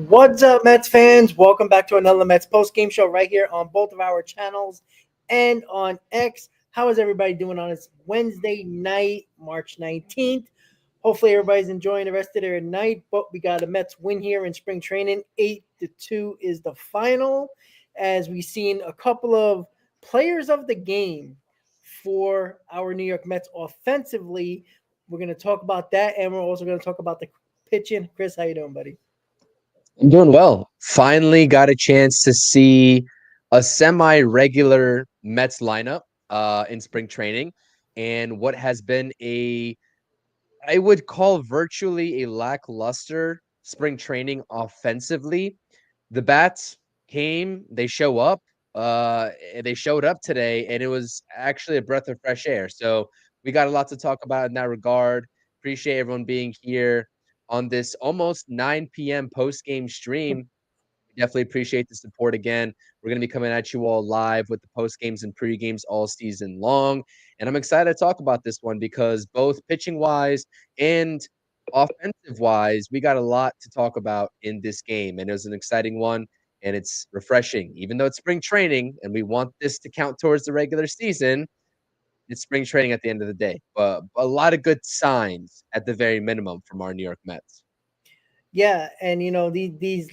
What's up, Mets fans? Welcome back to another Mets post-game show right here on both of our channels and on X. How is everybody doing on this Wednesday night, March 19th? Hopefully everybody's enjoying the rest of their night, but we got a Mets win here in spring training. 8-2 is the final, as we've seen a couple of players of the game for our New York Mets offensively. We're going to talk about that, and we're also going to talk about the pitching. Chris, how you doing, buddy? I'm doing well. Finally got a chance to see a semi-regular Mets lineup in spring training, and what has been I would call virtually a lackluster spring training offensively. The bats they they showed up today, and it was actually a breath of fresh air. So we got a lot to talk about in that regard. Appreciate everyone being here on this almost 9 p.m. post-game stream. Definitely appreciate the support again. We're going to be coming at you all live with the post games and pre games all season long. And I'm excited to talk about this one because both pitching wise and offensive wise, we got a lot to talk about in this game. And it was an exciting one and it's refreshing. Even though it's spring training and we want this to count towards the regular season, it's spring training at the end of the day. But a lot of good signs at the very minimum from our New York Mets. Yeah, and these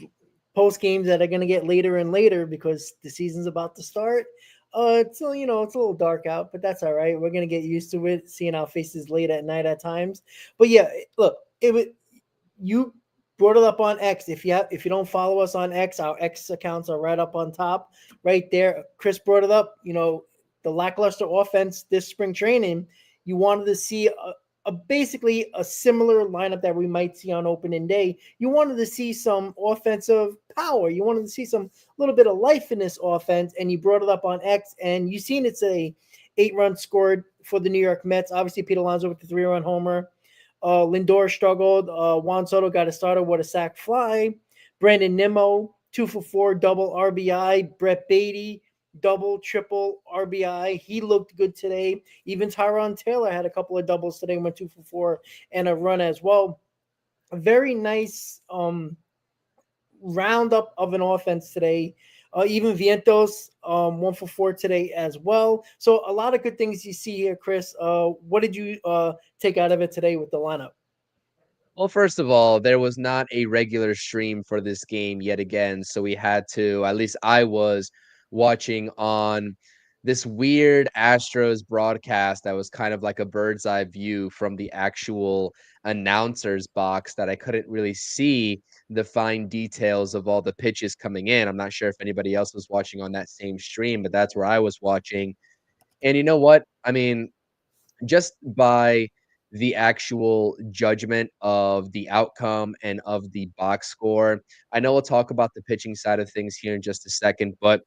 post games that are going to get later and later because the season's about to start. It's it's a little dark out, but that's all right. We're going to get used to it, seeing our faces late at night at times. But yeah, look, you brought it up on X. If you don't follow us on X, our X accounts are right up on top, right there. Chris brought it up. The lackluster offense this spring training. You wanted to see basically a similar lineup that we might see on opening day. You wanted to see some offensive power. You wanted to see some little bit of life in this offense, and you brought it up on X, and you seen it's a 8-run scored for the New York Mets. Obviously, Pete Alonso with the 3-run homer. Lindor struggled. Juan Soto got a starter with a sac fly. Brandon Nimmo, 2 for 4, double RBI. Brett Beatty, double, triple RBI. He looked good today. Even Tyron Taylor had a couple of doubles today, went 2 for 4 and a run as well. A very nice roundup of an offense today. Even Vientos, 1 for 4 today as well. So a lot of good things you see here, Chris. What did you take out of it today with the lineup? Well, first of all, there was not a regular stream for this game yet again, so we had to, at least I was watching on this weird Astros broadcast that was kind of like a bird's eye view from the actual announcer's box that I couldn't really see the fine details of all the pitches coming in. I'm not sure if anybody else was watching on that same stream, but that's where I was watching. And you know what? I mean, just by the actual judgment of the outcome and of the box score. I know we'll talk about the pitching side of things here in just a second, but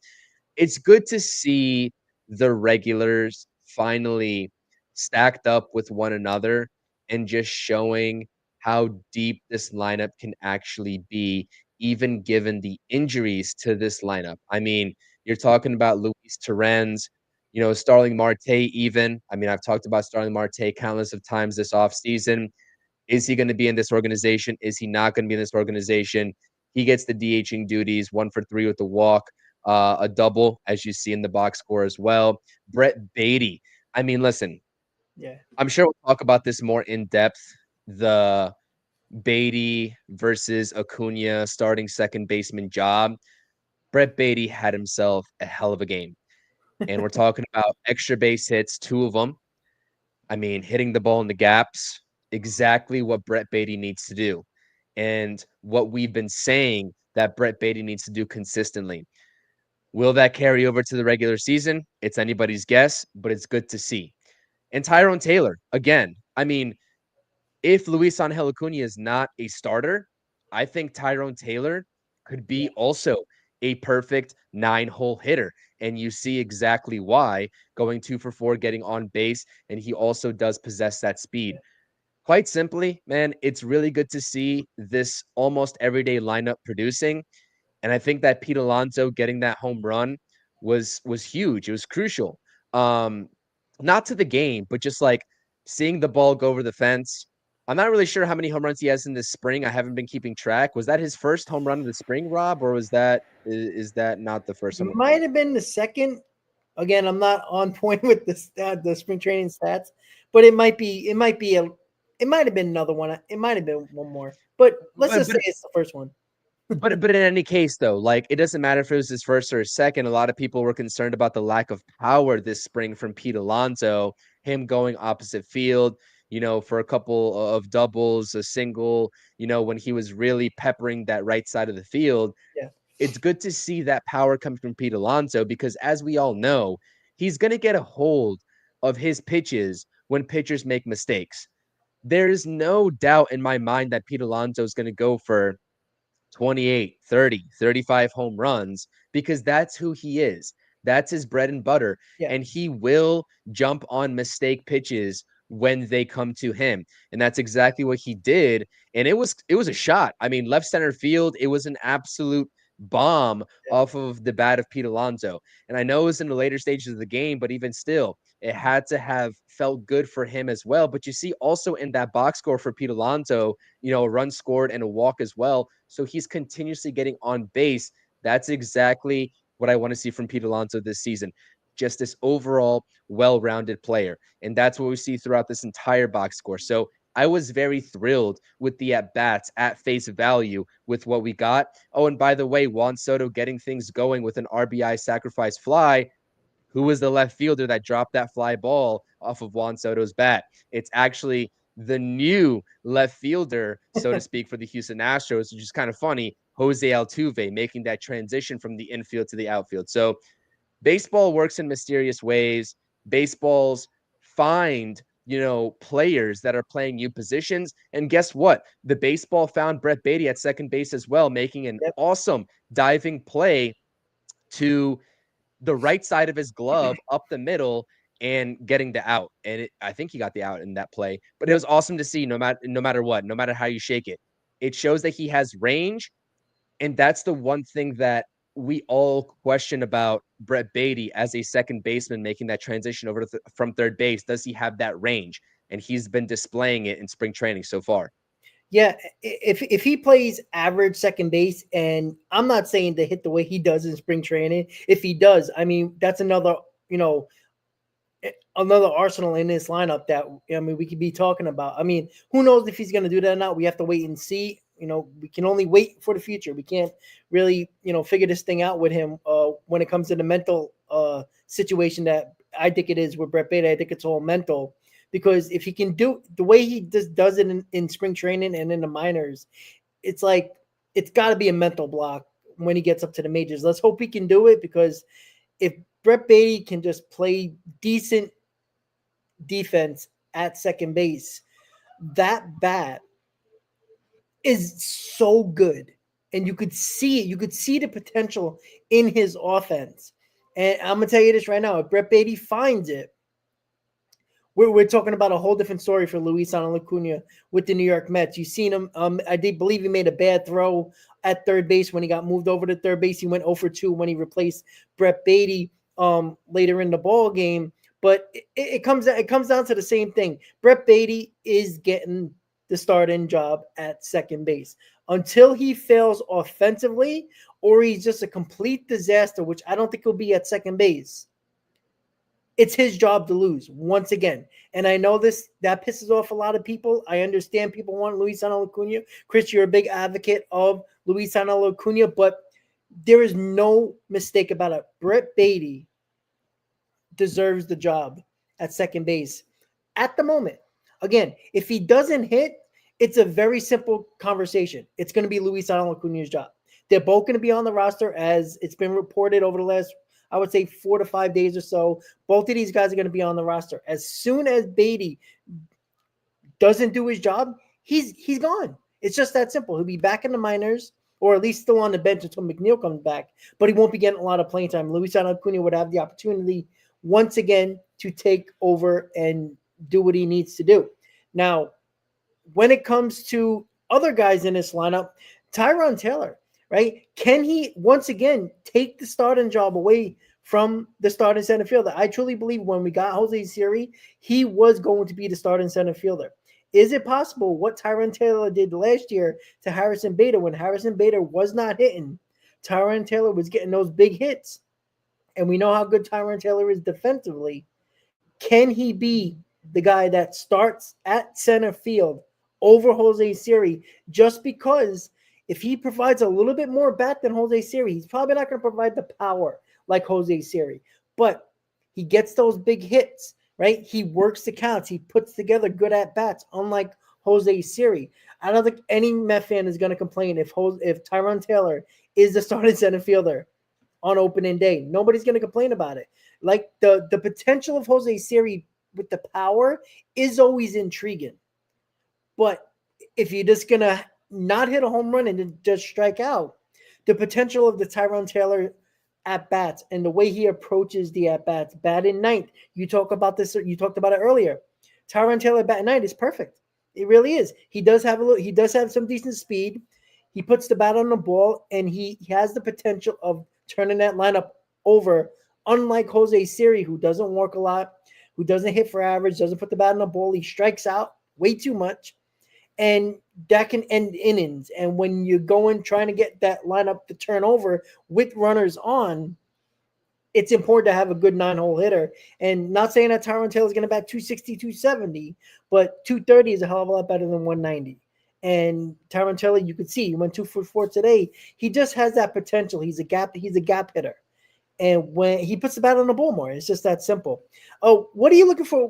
it's good to see the regulars finally stacked up with one another and just showing how deep this lineup can actually be, even given the injuries to this lineup. I mean, you're talking about Luis Torrens, Starling Marte even. I mean, I've talked about Starling Marte countless of times this offseason. Is he going to be in this organization? Is he not going to be in this organization? He gets the DHing duties, 1 for 3 with the walk, a double, as you see in the box score as well. Brett Beatty. I mean, listen, Yeah. I'm sure we'll talk about this more in depth. The Beatty versus Acuna starting second baseman job. Brett Beatty had himself a hell of a game. And we're talking about extra base hits, 2 of them. I mean, hitting the ball in the gaps, exactly what Brett Beatty needs to do. And what we've been saying that Brett Beatty needs to do consistently. Will that carry over to the regular season? It's anybody's guess, but it's good to see. And Tyrone Taylor, again, I mean, if Luis Angel Acuna is not a starter, I think Tyrone Taylor could be Yeah. also a perfect 9-hole hitter. And you see exactly why, going 2 for 4, getting on base, and he also does possess that speed. Quite simply, man, it's really good to see this almost everyday lineup producing. And I think that Pete Alonso getting that home run was huge. It was crucial. Um, Not to the game, but just like seeing the ball go over the fence, I'm not really sure how many home runs he has in this spring. I haven't been keeping track. Was that his first home run of the spring, Rob, or was that is that not the first home run? Might have been the second. Again, I'm not on point with the spring training stats, but it might be. It might have been another one. It might have been one more. But let's But just say but it's the first one. but in any case, though, like it doesn't matter if it was his first or his second. A lot of people were concerned about the lack of power this spring from Pete Alonso, him going opposite field, for a couple of doubles, a single, when he was really peppering that right side of the field. Yeah. It's good to see that power coming from Pete Alonso because, as we all know, he's going to get a hold of his pitches when pitchers make mistakes. There is no doubt in my mind that Pete Alonso is going to go for 28, 30, 35 home runs because that's who he is. That's his bread and butter. Yeah. And he will jump on mistake pitches when they come to him. And that's exactly what he did. And it was a shot. I mean, left center field, it was an absolute bomb Yeah. off of the bat of Pete Alonso. And I know it was in the later stages of the game, but even still, it had to have felt good for him as well. But you see also in that box score for Pete Alonso, a run scored and a walk as well. So he's continuously getting on base. That's exactly what I want to see from Pete Alonso this season. Just this overall well-rounded player. And that's what we see throughout this entire box score. So I was very thrilled with the at-bats at face value with what we got. Oh, and by the way, Juan Soto getting things going with an RBI sacrifice fly. Who was the left fielder that dropped that fly ball off of Juan Soto's bat? It's actually the new left fielder, so to speak, for the Houston Astros, which is kind of funny. Jose Altuve making that transition from the infield to the outfield. So baseball works in mysterious ways. Baseballs find, players that are playing new positions. And guess what? The baseball found Brett Beatty at second base as well, making an Yep. awesome diving play to the right side of his glove up the middle and getting the out. And I think he got the out in that play. But it Yep. was awesome to see no matter what, no matter how you shake it. It shows that he has range. And that's the one thing that we all question about Brett Beatty as a second baseman making that transition over from third base. Does he have that range? And he's been displaying it in spring training so far. Yeah, if he plays average second base, and I'm not saying to hit the way he does in spring training. If he does, I mean that's you know another arsenal in this lineup that we could be talking about. I mean, who knows if he's going to do that or not? We have to wait and see. We can only wait for the future. We can't really figure this thing out with him when it comes to the mental situation that I think it is with Brett Baty. I think it's all mental because if he can do the way he just does it in spring training and in the minors, it's like it's got to be a mental block when he gets up to the majors. Let's hope he can do it because if Brett Baty can just play decent defense at second base, that bat is so good. And you could see it. You could see the potential in his offense. And I'm going to tell you this right now. If Brett Baty finds it, we're talking about a whole different story for Luis Acuna with the New York Mets. You've seen him. I did believe he made a bad throw at third base when he got moved over to third base. He went 0 for 2 when he replaced Brett Baty later in the ball game. But it comes down to the same thing. Brett Baty is getting the starting job at second base until he fails offensively or he's just a complete disaster, which I don't think he'll be at second base. It's his job to lose once again. And I know that pisses off a lot of people. I understand people want Luis Acuna. Chris, you're a big advocate of Luis Acuna, but there is no mistake about it. Brett Baty deserves the job at second base at the moment. Again, if he doesn't hit, it's a very simple conversation. It's going to be Luis Acuna's job. They're both going to be on the roster as it's been reported over the last, I would say, 4 to 5 days or so. Both of these guys are going to be on the roster. As soon as Baty doesn't do his job, he's gone. It's just that simple. He'll be back in the minors, or at least still on the bench until McNeil comes back, but he won't be getting a lot of playing time. Luis Acuna would have the opportunity once again to take over and do what he needs to do. Now, when it comes to other guys in this lineup, Tyrone Taylor, right? Can he once again take the starting job away from the starting center fielder? I truly believe when we got Jose Siri, he was going to be the starting center fielder. Is it possible what Tyron Taylor did last year to Harrison Bader when Harrison Bader was not hitting? Tyron Taylor was getting those big hits, and we know how good Tyron Taylor is defensively. Can he be the guy that starts at center field over Jose Siri just because if he provides a little bit more bat than Jose Siri, he's probably not going to provide the power like Jose Siri, but he gets those big hits, right? He works the counts. He puts together good at bats, unlike Jose Siri. I don't think any Met fan is going to complain if Tyron Taylor is the starting center fielder on opening day. Nobody's going to complain about it. Like the potential of Jose Siri with the power is always intriguing. But if you're just going to not hit a home run and just strike out, the potential of the Tyrone Taylor at bats and the way he approaches the at bats, bat in ninth. You talked about it earlier. Tyrone Taylor bat in ninth is perfect. It really is. He does have some decent speed. He puts the bat on the ball, and he has the potential of turning that lineup over. Unlike Jose Siri, who doesn't work a lot, who doesn't hit for average, doesn't put the bat on the ball, he strikes out way too much, and that can end innings. And when you're going trying to get that lineup to turn over with runners on, it's important to have a good 9-hole hitter. And not saying that Tyron Taylor is going to bat 260, 270, but 230 is a hell of a lot better than 190. And Tyron Taylor, you could see he went 2 for 4 today. He just has that potential. He's a gap hitter. And when he puts the bat on the ball more, it's just that simple. Oh, what are you looking for?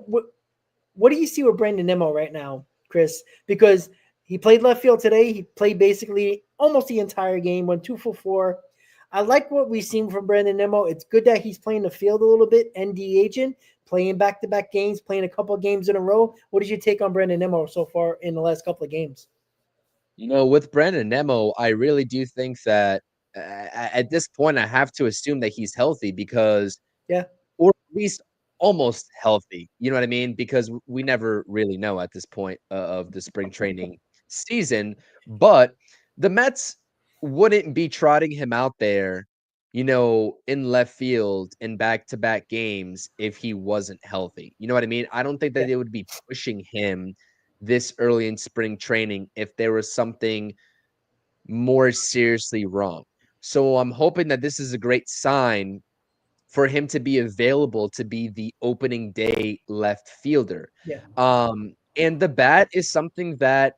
What do you see with Brandon Nimmo right now, Chris? Because he played left field today. He played basically almost the entire game, went 2 for 4. I like what we've seen from Brandon Nimmo. It's good that he's playing the field a little bit, ND playing back-to-back games, playing a couple of games in a row. What is your take on Brandon Nimmo so far in the last couple of games? With Brandon Nemo, I really do think that at this point, I have to assume that he's healthy because, Yeah, or at least almost healthy. You know what I mean? Because we never really know at this point of the spring training season. But the Mets wouldn't be trotting him out there, in left field in back-to-back games if he wasn't healthy. You know what I mean? I don't think that yeah, they would be pushing him this early in spring training if there was something more seriously wrong. So I'm hoping that this is a great sign for him to be available to be the opening day left fielder. yeah, And the bat is something that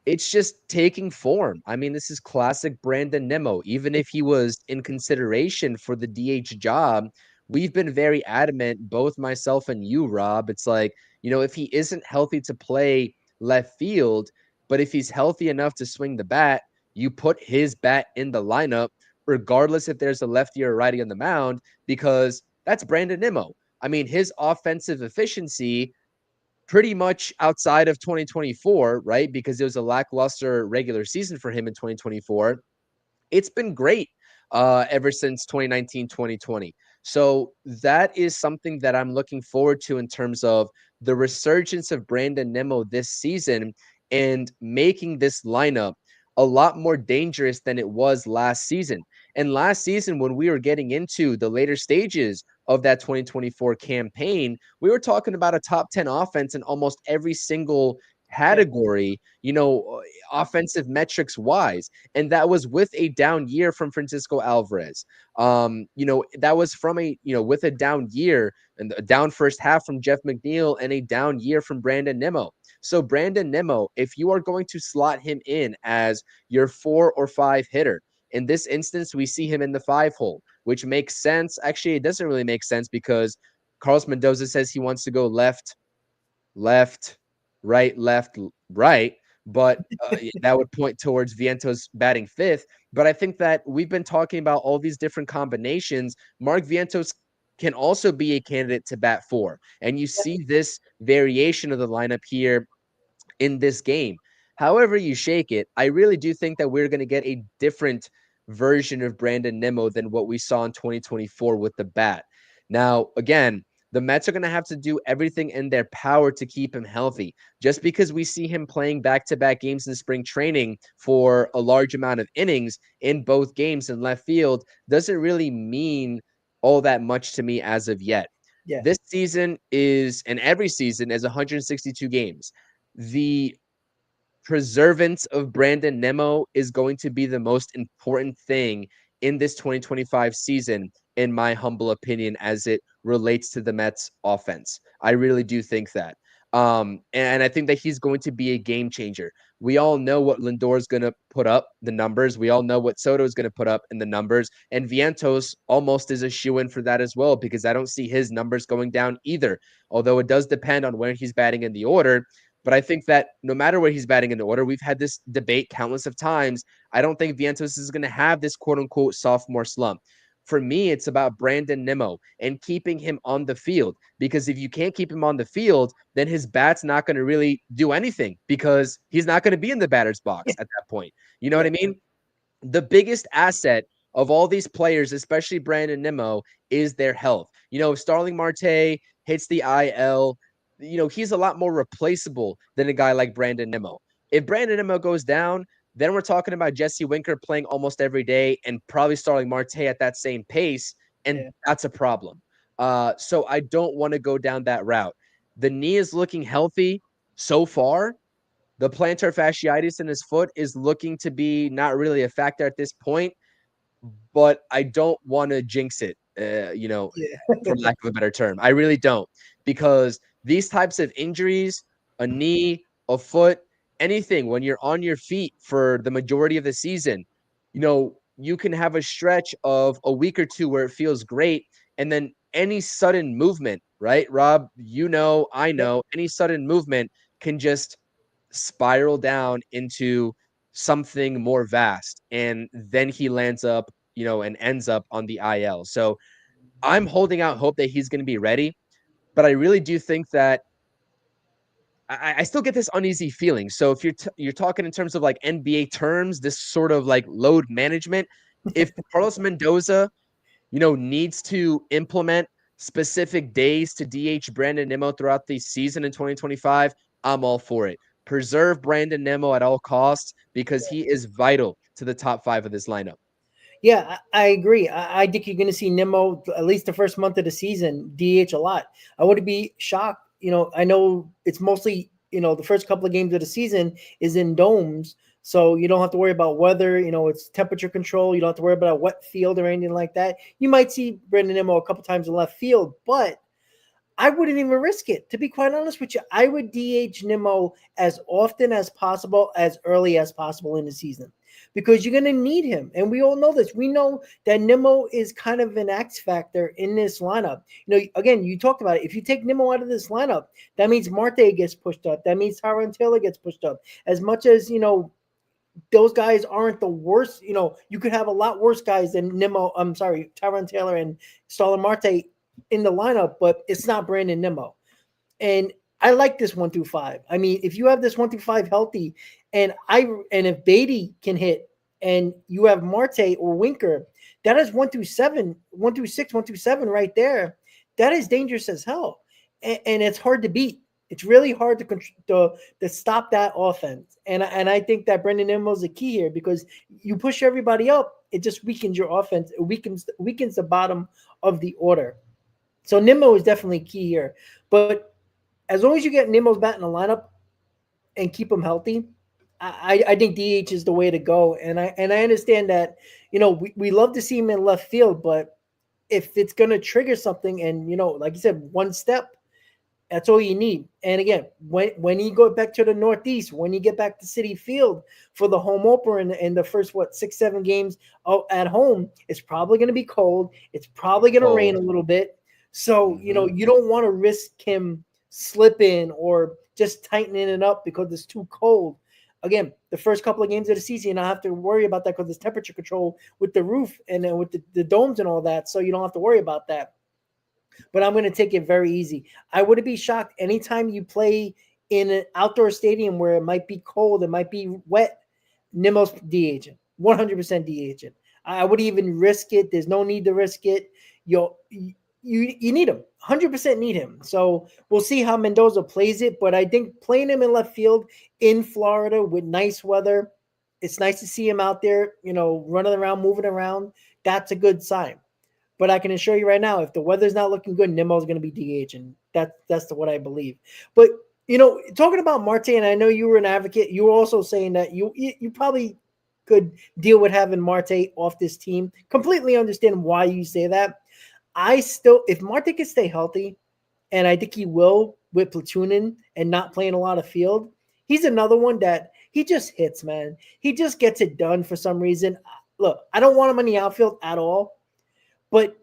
it's just taking form. I mean, this is classic Brandon Nimmo. Even if he was in consideration for the DH job, we've been very adamant, both myself and you, Rob. It's like, if he isn't healthy to play left field, but if he's healthy enough to swing the bat, you put his bat in the lineup, regardless if there's a lefty or a righty on the mound, because that's Brandon Nimmo. I mean, his offensive efficiency pretty much outside of 2024, right? Because it was a lackluster regular season for him in 2024. It's been great ever since 2019, 2020. So that is something that I'm looking forward to in terms of the resurgence of Brandon Nimmo this season and making this lineup a lot more dangerous than it was last season. And last season, when we were getting into the later stages of that 2024 campaign, we were talking about a top 10 offense in almost every single yeah, category, offensive metrics wise. And that was with a down year from Francisco Alvarez. That was from with a down year and a down first half from Jeff McNeil and a down year from Brandon Nimmo. So Brandon Nimmo, if you are going to slot him in as your 4 or 5 hitter, in this instance, we see him in the 5-hole, which makes sense. Actually, it doesn't really make sense because Carlos Mendoza says he wants to go left, left, right, left, right. But that would point towards Vientos batting 5th. But I think that we've been talking about all these different combinations. Mark Vientos can also be a candidate to bat 4. And you see this variation of the lineup here in this game. However you shake it, I really do think that we're going to get a different version of Brandon Nimmo than what we saw in 2024 with the bat. Now, again, the Mets are going to have to do everything in their power to keep him healthy. Just because we see him playing back-to-back games in spring training for a large amount of innings in both games in left field doesn't really mean all that much to me as of yet. yeah, This season is, and every season is 162 games. the preservance of Brandon Nimmo is going to be the most important thing in this 2025 season, in my humble opinion, as it relates to the Mets offense. I really do think that. And I think that he's going to be a game changer. We all know what Lindor is going to put up, the numbers. We all know what Soto is going to put up in the numbers. And Vientos almost is a shoe-in for that as well, because I don't see his numbers going down either. Although it does depend on where he's batting in the order. But I think that no matter where he's batting in the order, we've had this debate countless of times. I don't think Vientos is going to have this quote unquote sophomore slump. For me, it's about Brandon Nimmo and keeping him on the field. Because if you can't keep him on the field, then his bat's not going to really do anything because he's not going to be in the batter's box Yeah. at that point. You know what Yeah. I mean? The biggest asset of all these players, especially Brandon Nimmo, is their health. If Starling Marte hits the IL, he's a lot more replaceable than a guy like Brandon Nimmo. If Brandon Nimmo goes down, then we're talking about Jesse Winker playing almost every day and probably Starling Marte at that same pace, and Yeah. that's a problem. So I don't want to go down that route. The knee is looking healthy so far. The plantar fasciitis in his foot is looking to be not really a factor at this point, but I don't want to jinx it, Yeah. for lack of a better term. I really don't, because these types of injuries, a knee, a foot, anything, when you're on your feet for the majority of the season, you can have a stretch of a week or two where it feels great. And then any sudden movement, right, Rob? I Yep. know any sudden movement can just spiral down into something more vast. And then he lands up, and ends up on the IL. So I'm holding out hope that he's going to be ready. But I really do think that I still get this uneasy feeling. So if you're talking in terms of like NBA terms, this sort of like load management, if Carlos Mendoza, needs to implement specific days to DH Brandon Nimmo throughout the season in 2025, I'm all for it. Preserve Brandon Nimmo at all costs because he is vital to the top five of this lineup. Yeah, I agree. I think you're going to see Nimmo at least the first month of the season DH a lot. I would be shocked. I know it's mostly the first couple of games of the season is in domes, so you don't have to worry about weather. It's temperature control. You don't have to worry about a wet field or anything like that. You might see Brandon Nimmo a couple times in left field, but I wouldn't even risk it. To be quite honest with you, I would DH Nimmo as often as possible, as early as possible in the season, because you're going to need him. And we all know this. We know that Nimmo is kind of an X factor in this lineup. Again, you talked about it. If you take Nimmo out of this lineup, that means Marte gets pushed up. That means Tyron Taylor gets pushed up. As much as, those guys aren't the worst. You could have a lot worse guys than Nimmo. I'm sorry, Tyron Taylor and Starlin Marte in the lineup, but it's not Brandon Nimmo. And I like this 1-5. I mean, if you have this 1-5 healthy, and if Beatty can hit, and you have Marte or Winker, that is 1-7, 1-6, 1-7 right there. That is dangerous as hell, and it's hard to beat. It's really hard to stop that offense, and I think that Brendan Nimmo is the key here, because you push everybody up, it just weakens your offense. It weakens the bottom of the order. So Nimmo is definitely key here. But as long as you get Nimmo's bat in the lineup and keep him healthy, I think DH is the way to go. And I understand that we love to see him in left field, but if it's going to trigger something, and like you said, one step, that's all you need. And again, when you go back to the Northeast, when you get back to City Field for the home opener in the first 6-7 games at home, it's probably going to be cold. It's probably going to rain a Cold. little bit. So Mm-hmm. you don't want to risk him slipping or just tightening it up because it's too cold. Again, the first couple of games of the season, you don't have to worry about that because there's temperature control with the roof and then with the domes and all that. So you don't have to worry about that, but I'm going to take it very easy. I wouldn't be shocked anytime you play in an outdoor stadium where it might be cold, it might be wet. Nimmo's DHing, 100% DHing. I would even risk it. There's no need to risk it. You need him, 100% need him. So we'll see how Mendoza plays it, but I think playing him in left field in Florida with nice weather, it's nice to see him out there, running around, moving around. That's a good sign. But I can assure you right now, if the weather's not looking good, Nimmo's going to be DH, and that's what I believe. But Talking about Marte, and I know you were an advocate. You were also saying that you probably could deal with having Marte off this team. Completely understand why you say that. I still, if Marte can stay healthy, and I think he will with platooning and not playing a lot of field, he's another one that he just hits, man. He just gets it done for some reason. Look, I don't want him in the outfield at all, but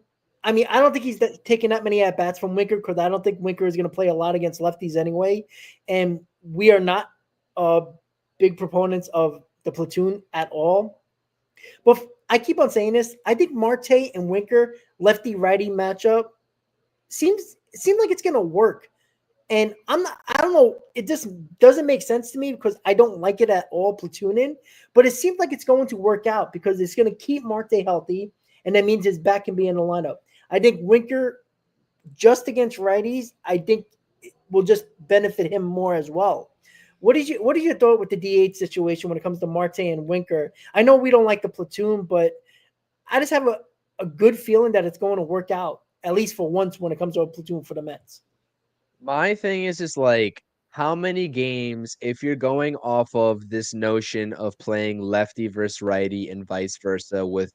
I mean, I don't think he's taking that many at bats from Winker because I don't think Winker is going to play a lot against lefties anyway. And we are not big proponents of the platoon at all. But I keep on saying this. I think Marte and Winker lefty righty matchup seems like it's going to work. And I don't know, it just doesn't make sense to me because I don't like it at all, platooning. But it seems like it's going to work out because it's going to keep Marte healthy, and that means his back can be in the lineup. I think Winker, just against righties, I think will just benefit him more as well. What is your thought with the DH situation when it comes to Marte and Winker? I know we don't like the platoon, but I just have a good feeling that it's going to work out, at least for once when it comes to a platoon for the Mets. My thing is just like how many games, if you're going off of this notion of playing lefty versus righty and vice versa, with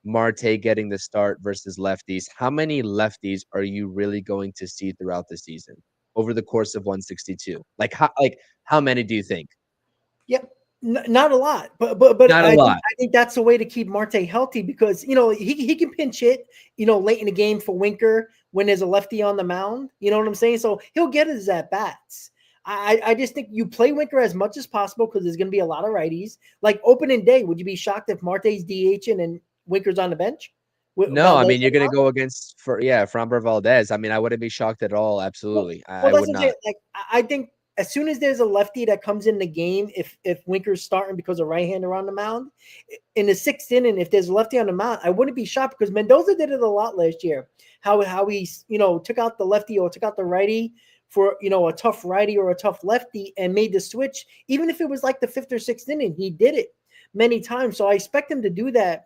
Marte getting the start versus lefties, how many lefties are you really going to see throughout the season over the course of 162? How many do you think? Yep. Not a lot, but Not a lot. I think that's the way to keep Marte healthy because he can pinch hit late in the game for Winker when there's a lefty on the mound. You know what I'm saying? So he'll get his at bats. I just think you play Winker as much as possible because there's going to be a lot of righties. Like opening day, would you be shocked if Marte's DHing and Winker's on the bench? No, I Valdez mean, you're on the gonna mound? go against Framber Valdez. I mean, I wouldn't be shocked at all. Absolutely. I That's would what I'm saying. not. Like I think as soon as there's a lefty that comes in the game, if Winker's starting because of right-hander on the mound, in the sixth inning, if there's a lefty on the mound, I wouldn't be shocked because Mendoza did it a lot last year. How he took out the lefty or took out the righty for a tough righty or a tough lefty and made the switch, even if it was like the fifth or sixth inning, he did it many times. So I expect him to do that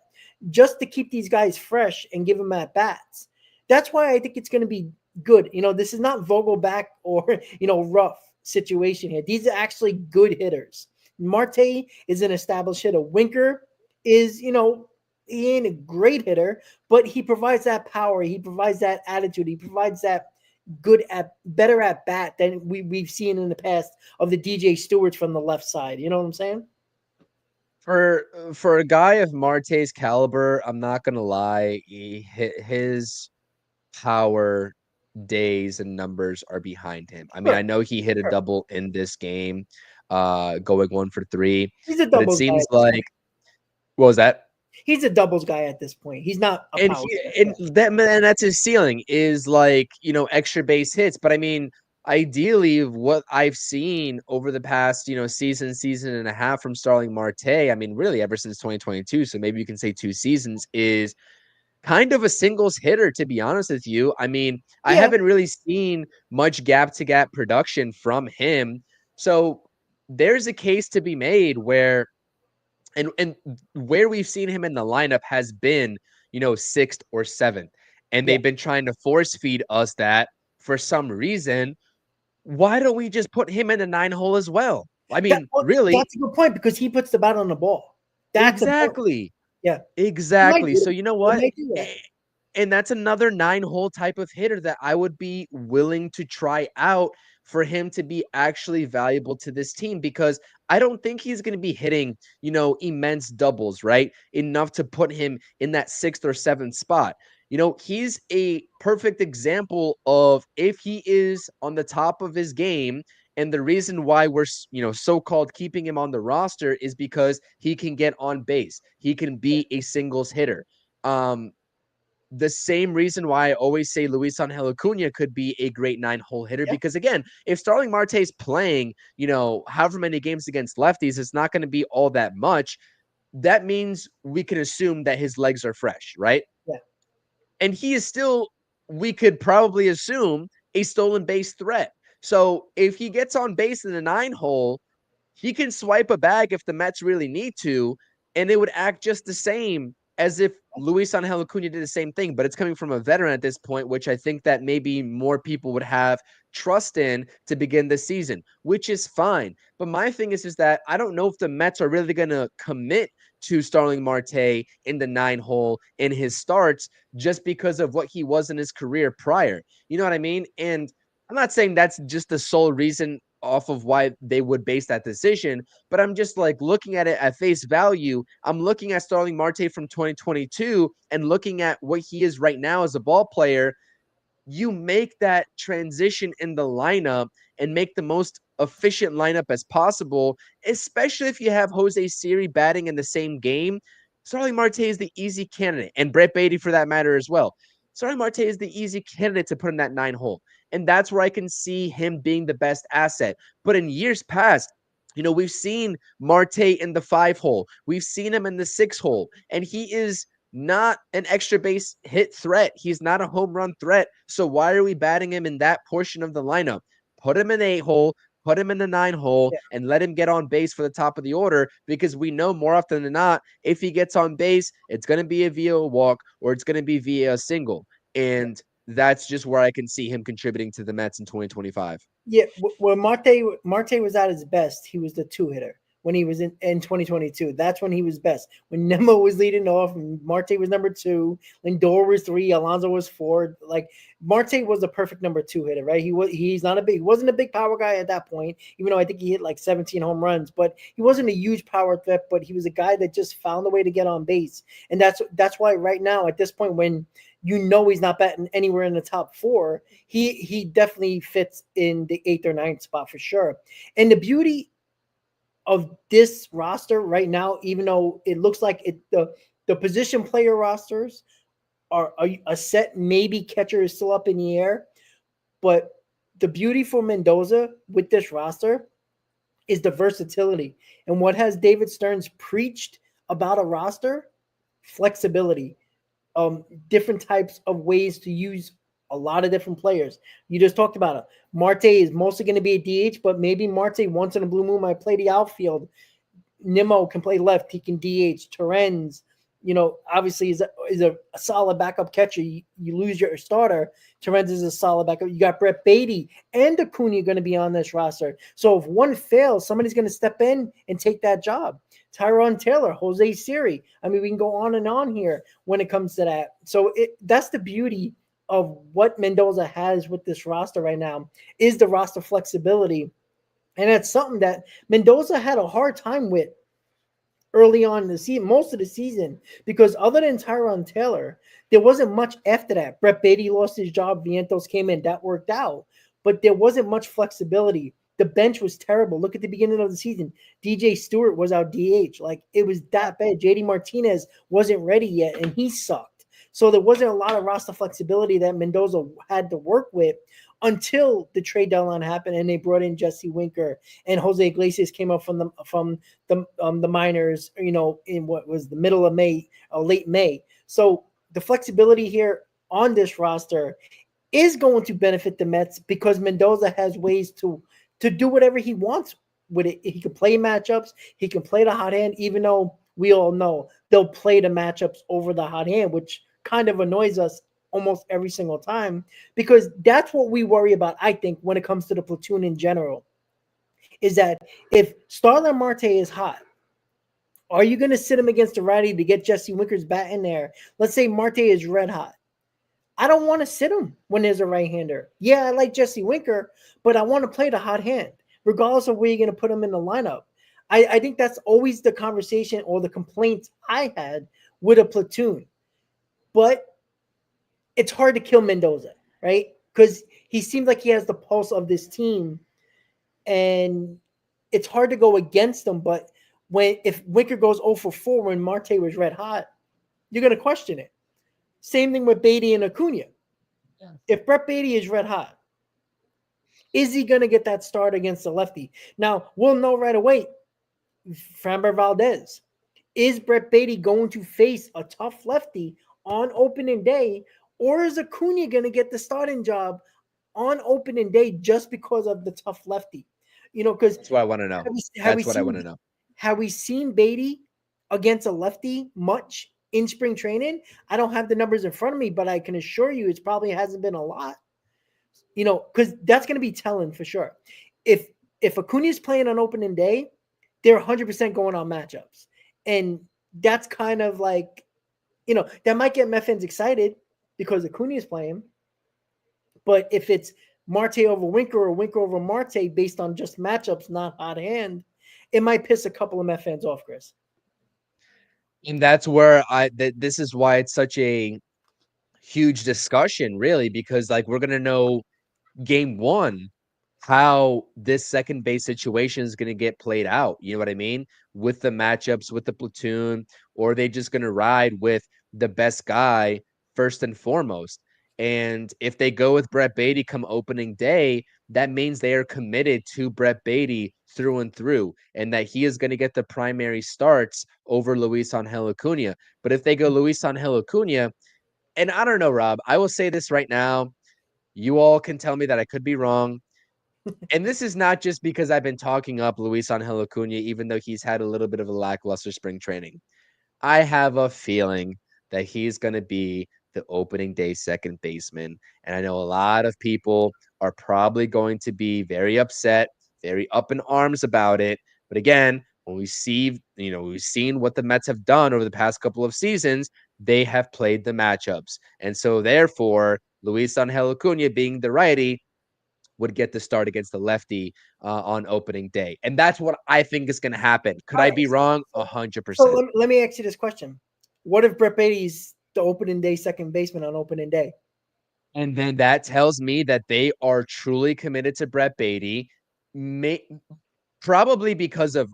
just to keep these guys fresh and give them at bats. That's why I think it's going to be good. This is not Vogelback or rough situation here. These are actually good hitters. Marte is an established hitter. Winker is, he ain't a great hitter, but he provides that power. He provides that attitude. He provides that better at bat than we've seen in the past of the DJ Stewarts from the left side. You know what I'm saying? For a guy of Marte's caliber, I'm not gonna lie, his power days and numbers are behind him. I mean, I Sure, know he hit a sure. double in this game, going 1 for 3, He's a but it doubles guy seems at this like point. what was that? He's a doubles guy at this point. He's not a And power he hitter. and that man, that's his ceiling is like, extra base hits. But I mean, ideally, what I've seen over the past, season and a half from Starling Marte, I mean, really ever since 2022, so maybe you can say 2 seasons, is kind of a singles hitter, to be honest with you. I mean, I Yeah, haven't really seen much gap to gap production from him. So there's a case to be made where and where we've seen him in the lineup has been, sixth or seventh. And yeah. they've been trying to force feed us that for some reason. Why don't we just put him in the 9 hole as well? I mean, really, That's a good point because he puts the bat on the ball. That's a point. exactly. Yeah, he might Exactly. do So it. you know He what? might do that. And that's another 9 hole type of hitter that I would be willing to try out for him to be actually valuable to this team because I don't think he's going to be hitting, immense doubles, right? Enough to put him in that sixth or seventh spot. He's a perfect example of if he is on the top of his game. And the reason why we're, so-called keeping him on the roster is because he can get on base. He can be a singles hitter. Um, the same reason why I always say Luis Angel Acuna could be a great 9 hole hitter Yeah, because again, if Starling Marte is playing, however many games against lefties, it's not going to be all that much. That means we can assume that his legs are fresh, right? yeah, And he is still, we could probably assume, a stolen base threat. So if he gets on base in the 9 hole, he can swipe a bag if the Mets really need to, and it would act just the same as if Luis Angel Acuna did the same thing, but it's coming from a veteran at this point, which I think that maybe more people would have trust in to begin the season, which is fine. But my thing is that I don't know if the Mets are really going to commit to Starling Marte in the 9 hole in his starts just because of what he was in his career prior. You know what I mean? And I'm not saying that's just the sole reason off of why they would base that decision, but I'm just like looking at it at face value. I'm looking at Starling Marte from 2022 and looking at what he is right now as a ball player. You make that transition in the lineup and make the most efficient lineup as possible, especially if you have Jose Siri batting in the same game. Starling Marte is the easy candidate, and Brett Beatty for that matter as well. Starling Marte is the easy candidate to put in that 9 hole. And that's where I can see him being the best asset. But in years past, we've seen Marte in the 5 hole. We've seen him in the 6 hole. And he is not an extra base hit threat. He's not a home run threat. So why are we batting him in that portion of the lineup? Put him in the 8 hole, put him in the 9 hole, Yeah. and let him get on base for the top of the order, because we know more often than not, if he gets on base, it's going to be via a walk or it's going to be via a single. And that's just where I can see him contributing to the Mets in 2025. Yeah, when Marte was at his best, he was the two hitter. When he was in 2022, that's when he was best. When Nemo was leading off, Marte was number two, Lindor was three, Alonso was four. Like Marte was the perfect number two hitter, right? He wasn't a big power guy at that point, even though I think he hit like 17 home runs, but he wasn't a huge power threat, but he was a guy that just found a way to get on base. And that's why right now at this point, when he's not batting anywhere in the top four, he definitely fits in the eighth or ninth spot for sure. And the beauty of this roster right now, even though it looks like the position player rosters are a set, maybe catcher is still up in the air, but the beauty for Mendoza with this roster is the versatility. And what has David Stearns preached about a roster? Flexibility, different types of ways to use a lot of different players. You just talked about it. Marte is mostly going to be a DH, but maybe Marte once in a blue moon might play the outfield. Nimmo can play left. He can DH. Terens, obviously is a solid backup catcher. You lose your starter. Terens is a solid backup. You got Brett Beatty and Acuna going to be on this roster. So if one fails, somebody's going to step in and take that job. Tyrone Taylor, Jose Siri. I mean, we can go on and on here when it comes to that. So that's the beauty of what Mendoza has with this roster right now, is the roster flexibility. And that's something that Mendoza had a hard time with early on in the season, most of the season, because other than Tyrone Taylor, there wasn't much after that. Brett Beatty lost his job. Vientos came in. That worked out. But there wasn't much flexibility. The bench was terrible. Look at the beginning of the season. DJ Stewart was our DH. Like, it was that bad. JD Martinez wasn't ready yet, and he sucked. So there wasn't a lot of roster flexibility that Mendoza had to work with until the trade deadline happened and they brought in Jesse Winker and Jose Iglesias came up from the minors, in what was the middle of May, late May. So the flexibility here on this roster is going to benefit the Mets because Mendoza has ways to do whatever he wants with it. He can play matchups. He can play the hot hand, even though we all know they'll play the matchups over the hot hand, which kind of annoys us almost every single time, because that's what we worry about, I think, when it comes to the platoon in general, is that if Starlin Marte is hot, are you going to sit him against a righty to get Jesse Winker's bat in there? Let's say Marte is red hot. I don't want to sit him when there's a right-hander. Yeah, I like Jesse Winker, but I want to play the hot hand, regardless of where you're going to put him in the lineup. I think that's always the conversation or the complaints I had with a platoon. But it's hard to kill Mendoza, right? Because he seems like he has the pulse of this team, and it's hard to go against him. But if Winker goes 0 for 4 when Marte was red hot, you're going to question it. Same thing with Beatty and Acuna. Yeah. If Brett Beatty is red hot, is he going to get that start against the lefty? Now, we'll know right away. Framber Valdez. Is Brett Beatty going to face a tough lefty on opening day, or is Acuna going to get the starting job on opening day just because of the tough lefty? Because that's what I want to know. I want to know. Have we seen Beatty against a lefty much in spring training. I don't have the numbers in front of me, but I can assure you it's probably hasn't been a lot. Because that's going to be telling for sure. If Acuna's playing on opening day, they're 100% going on matchups, and that's kind of like that might get Met fans excited because Acuna is playing. But if it's Marte over Winker or Winker over Marte based on just matchups, not hot hand, it might piss a couple of Met fans off, Chris. And that's where this is why it's such a huge discussion, really, because like we're gonna know game one how this second base situation is going to get played out. You know what I mean? With the matchups, with the platoon, or are they just going to ride with the best guy first and foremost? And if they go with Brett Baty come opening day, that means they are committed to Brett Baty through and through, and that he is going to get the primary starts over Luis Angel Acuna. But if they go Luis Angel Acuna, and I don't know, Rob, I will say this right now. You all can tell me that I could be wrong. And this is not just because I've been talking up Luis Angel Acuna, even though he's had a little bit of a lackluster spring training. I have a feeling that he's going to be the opening day second baseman. And I know a lot of people are probably going to be very upset, very up in arms about it. But again, when we see, we've seen what the Mets have done over the past couple of seasons, they have played the matchups. And so therefore, Luis Angel Acuna being the righty would get the start against the lefty on opening day. And that's what I think is going to happen. Could All I right. be wrong? So 100%. let me ask you this question: what if Brett Baty's the opening day second baseman on opening day? And then that tells me that they are truly committed to Brett Baty, probably because of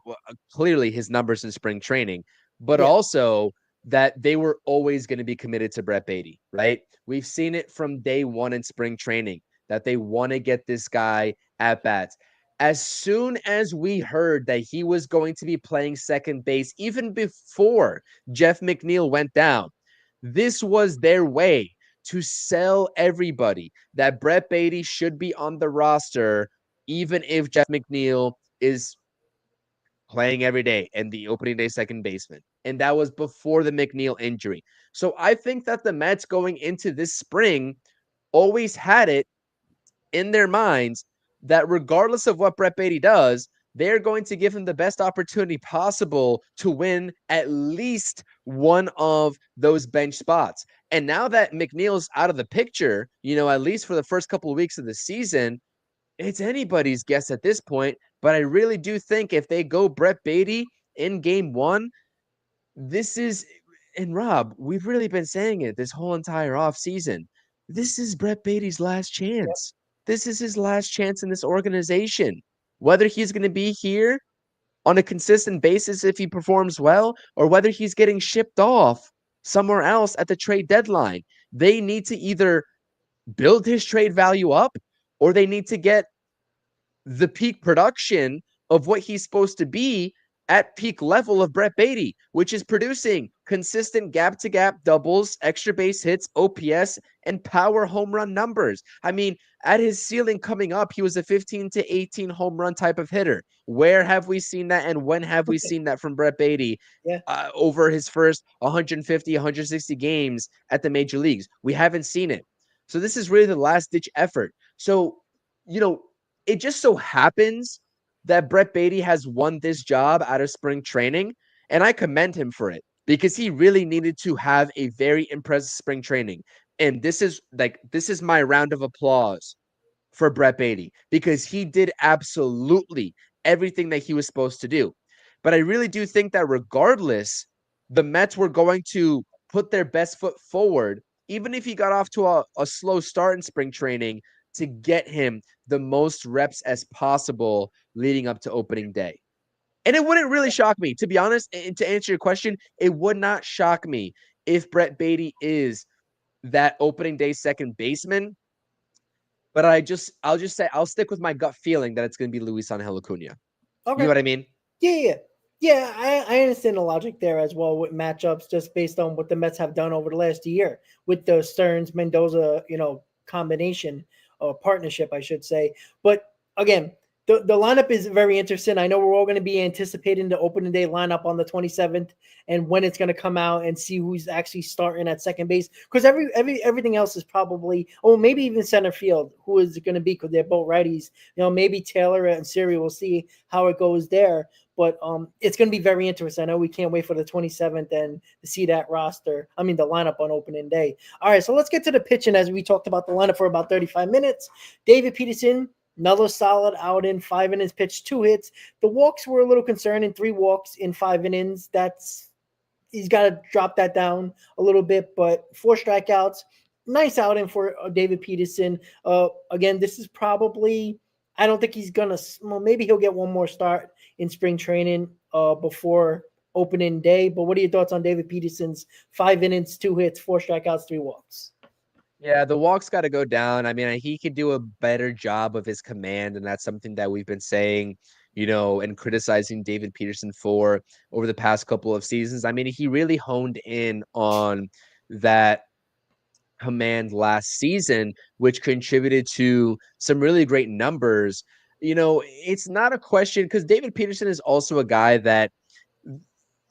clearly his numbers in spring training, but Yeah. also that they were always going to be committed to Brett Baty, right? We've seen it from day one in spring training that they want to get this guy at bats. As soon as we heard that he was going to be playing second base, even before Jeff McNeil went down, this was their way to sell everybody that Brett Baty should be on the roster, even if Jeff McNeil is playing every day and the opening day second baseman. And that was before the McNeil injury. So I think that the Mets going into this spring always had it in their minds that regardless of what Brett Baty does, they're going to give him the best opportunity possible to win at least one of those bench spots. And now that McNeil's out of the picture, at least for the first couple of weeks of the season, it's anybody's guess at this point. But I really do think if they go Brett Baty in game one, this is, and Rob, we've really been saying it this whole entire offseason. This is Brett Baty's last Yep. chance. This is his last chance in this organization. Whether he's going to be here on a consistent basis if he performs well, or whether he's getting shipped off somewhere else at the trade deadline, they need to either build his trade value up or they need to get the peak production of what he's supposed to be at peak level of Brett Baty, which is producing consistent gap-to-gap doubles, extra base hits, OPS, and power home run numbers. I mean, at his ceiling coming up, he was a 15 to 18 home run type of hitter. Where have we seen that, and when have we seen that from Brett Baty Yeah. over his first 150, 160 games at the major leagues? We haven't seen it. So this is really the last-ditch effort. So, it just so happens that Brett Baty has won this job out of spring training, and I commend him for it because he really needed to have a very impressive spring training. And this is my round of applause for Brett Baty because he did absolutely everything that he was supposed to do. But I really do think that regardless, the Mets were going to put their best foot forward, even if he got off to a slow start in spring training, to get him the most reps as possible leading up to opening day. And it wouldn't really shock me, to be honest. And to answer your question, it would not shock me if Brett Baty is that opening day second baseman. But I'll just say I'll stick with my gut feeling that it's going to be Luis Angel Acuna. You know Okay. what I mean? Yeah. Yeah, I understand the logic there as well with matchups, just based on what the Mets have done over the last year with the Stearns Mendoza, combination or partnership, I should say. But again, the lineup is very interesting. I know we're all going to be anticipating the opening day lineup on the 27th and when it's going to come out and see who's actually starting at second base because everything else is probably maybe even center field who is it going to be because they're both righties. Maybe Taylor and Siri. We'll see how it goes there. But it's going to be very interesting. I know we can't wait for the 27th and to see that roster. I mean, the lineup on opening day. All right, so let's get to the pitching as we talked about the lineup for about 35 minutes. David Peterson, another solid outing, 5 innings pitched, 2 hits. The walks were a little concerning, 3 walks in 5 innings. He's got to drop that down a little bit, but 4 strikeouts. Nice outing for David Peterson. Again, this is probably, I don't think he's going to, maybe he'll get one more start in spring training before opening day. But what are your thoughts on David Peterson's 5 innings, 2 hits, 4 strikeouts, 3 walks? Yeah, the walks got to go down. I mean, he could do a better job of his command, and that's something that we've been saying, and criticizing David Peterson for over the past couple of seasons. I mean, he really honed in on that command last season, which contributed to some really great numbers. It's not a question because David Peterson is also a guy that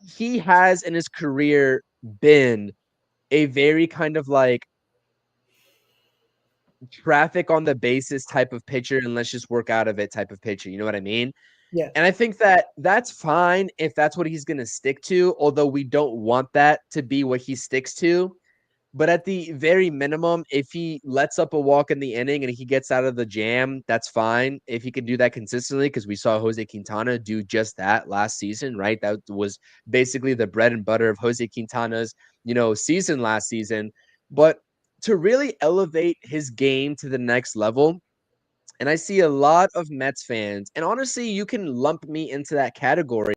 he has in his career been a very kind of like traffic on the basis type of pitcher and let's just work out of it type of pitcher. You know what I mean? Yeah. And I think that that's fine if that's what he's going to stick to, although we don't want that to be what he sticks to. But at the very minimum, if he lets up a walk in the inning and he gets out of the jam, that's fine. If he can do that consistently, because we saw Jose Quintana do just that last season, right? That was basically the bread and butter of Jose Quintana's, season last season. But to really elevate his game to the next level, and I see a lot of Mets fans, and honestly, you can lump me into that category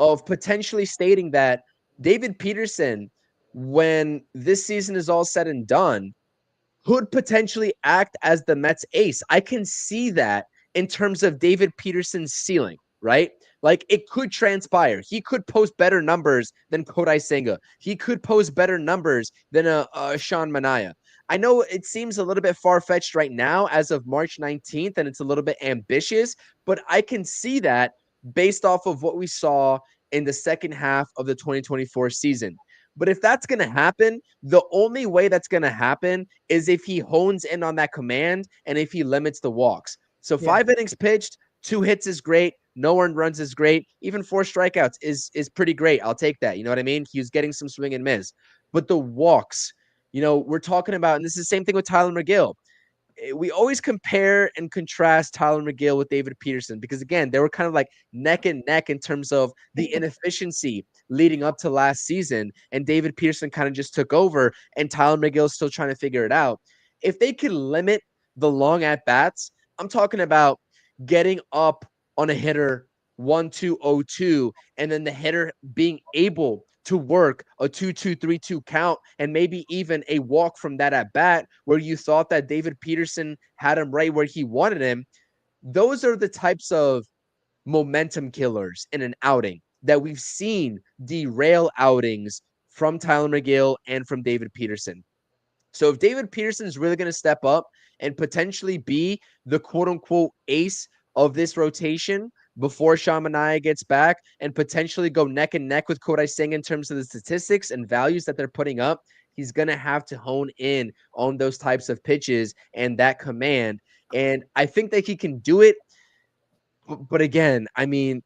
of potentially stating that David Peterson, when this season is all said and done, could potentially act as the Mets ace. I can see that in terms of David Peterson's ceiling, right? Like it could transpire. He could post better numbers than Kodai Senga. He could post better numbers than a Sean Manaea. I know it seems a little bit far-fetched right now as of March 19th, and it's a little bit ambitious, but I can see that based off of what we saw in the second half of the 2024 season. But if that's going to happen, the only way that's going to happen is if he hones in on that command and if he limits the walks. So 5 innings pitched, 2 hits is great. No earned runs is great. Even 4 strikeouts is pretty great. I'll take that. You know what I mean? He was getting some swing and miss. But the walks, we're talking about, and this is the same thing with Tyler McGill. We always compare and contrast Tyler McGill with David Peterson because, again, they were kind of like neck and neck in terms of the inefficiency leading up to last season. And David Peterson kind of just took over, and Tyler McGill is still trying to figure it out. If they could limit the long at bats, I'm talking about getting up on a hitter 1-2-0-2, and then the hitter being able to work a 2-2-3-2 count and maybe even a walk from that at bat where you thought that David Peterson had him right where he wanted him. Those are the types of momentum killers in an outing that we've seen derail outings from Tyler McGill and from David Peterson. So if David Peterson is really going to step up and potentially be the quote unquote ace of this rotation before Sean Manaea gets back and potentially go neck and neck with Kodai Senga in terms of the statistics and values that they're putting up, he's going to have to hone in on those types of pitches and that command. And I think that he can do it. But again, I mean,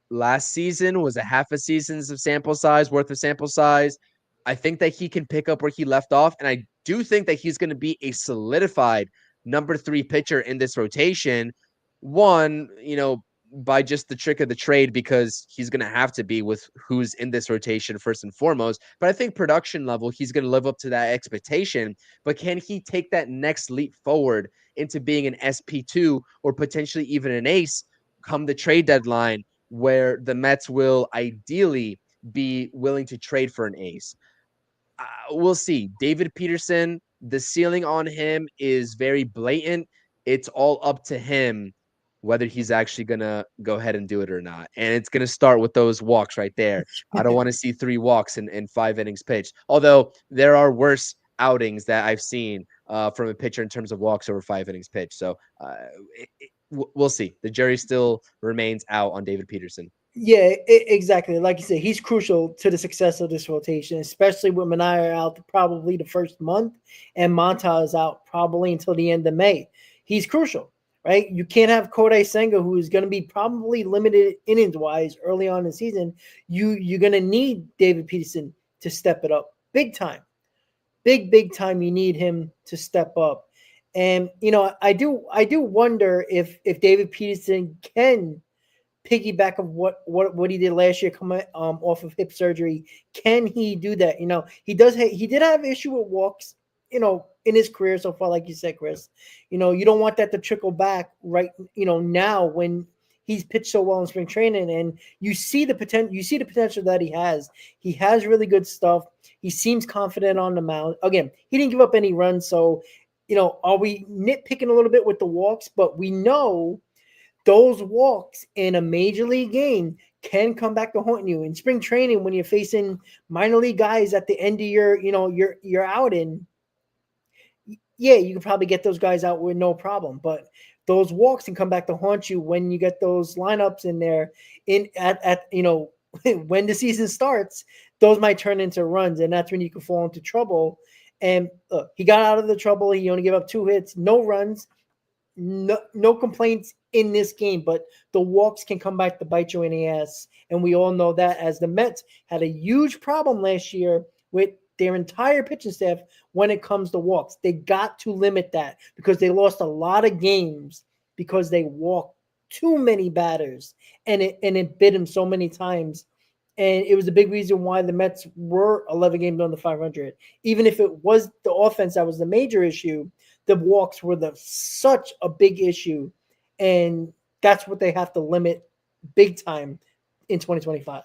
last season was a half a season's of sample size, worth of sample size. I think that he can pick up where he left off. And I do think that he's going to be a solidified number 3 pitcher in this rotation. One, by just the trick of the trade, because he's going to have to be with who's in this rotation first and foremost. But I think production level, he's going to live up to that expectation. But can he take that next leap forward into being an SP2 or potentially even an ace come the trade deadline, where the Mets will ideally be willing to trade for an ace? We'll see. David Peterson, the ceiling on him is very blatant. It's all up to him whether he's actually going to go ahead and do it or not. And it's going to start with those walks right there. I don't want to see 3 walks in 5 innings pitched. Although there are worse outings that I've seen from a pitcher in terms of walks over 5 innings pitched. So we'll see. The jury still remains out on David Peterson. Yeah, exactly. Like you said, he's crucial to the success of this rotation, especially with Manaea out probably the first month and Monta is out probably until the end of May. He's crucial, right? You can't have Kodai Senga, who is going to be probably limited innings wise early on in the season. You're going to need David Peterson to step it up big time, big time. You need him to step up, and I do wonder if David Peterson can piggyback of what he did last year coming off of hip surgery. Can he do that? He did have issue with walks, in his career so far, like you said, Chris. You don't want that to trickle back right, now when he's pitched so well in spring training and you see the potential that he has. He has really good stuff. He seems confident on the mound. Again, he didn't give up any runs, so are we nitpicking a little bit with the walks? But we know those walks in a major league game can come back to haunt you in spring training when you're facing minor league guys at the end of your outing. Yeah, you can probably get those guys out with no problem, but those walks can come back to haunt you when you get those lineups in there in at when the season starts. Those might turn into runs, and that's when you can fall into trouble. And he got out of the trouble. He only gave up 2 hits, no runs, no complaints in this game, but the walks can come back to bite you in the ass. And we all know that, as the Mets had a huge problem last year with their entire pitching staff when it comes to walks. They got to limit that because they lost a lot of games because they walked too many batters and it bit them so many times. And it was a big reason why the Mets were 11 games under 500. Even if it was the offense that was the major issue, the walks were such a big issue, and that's what they have to limit big time in 2025.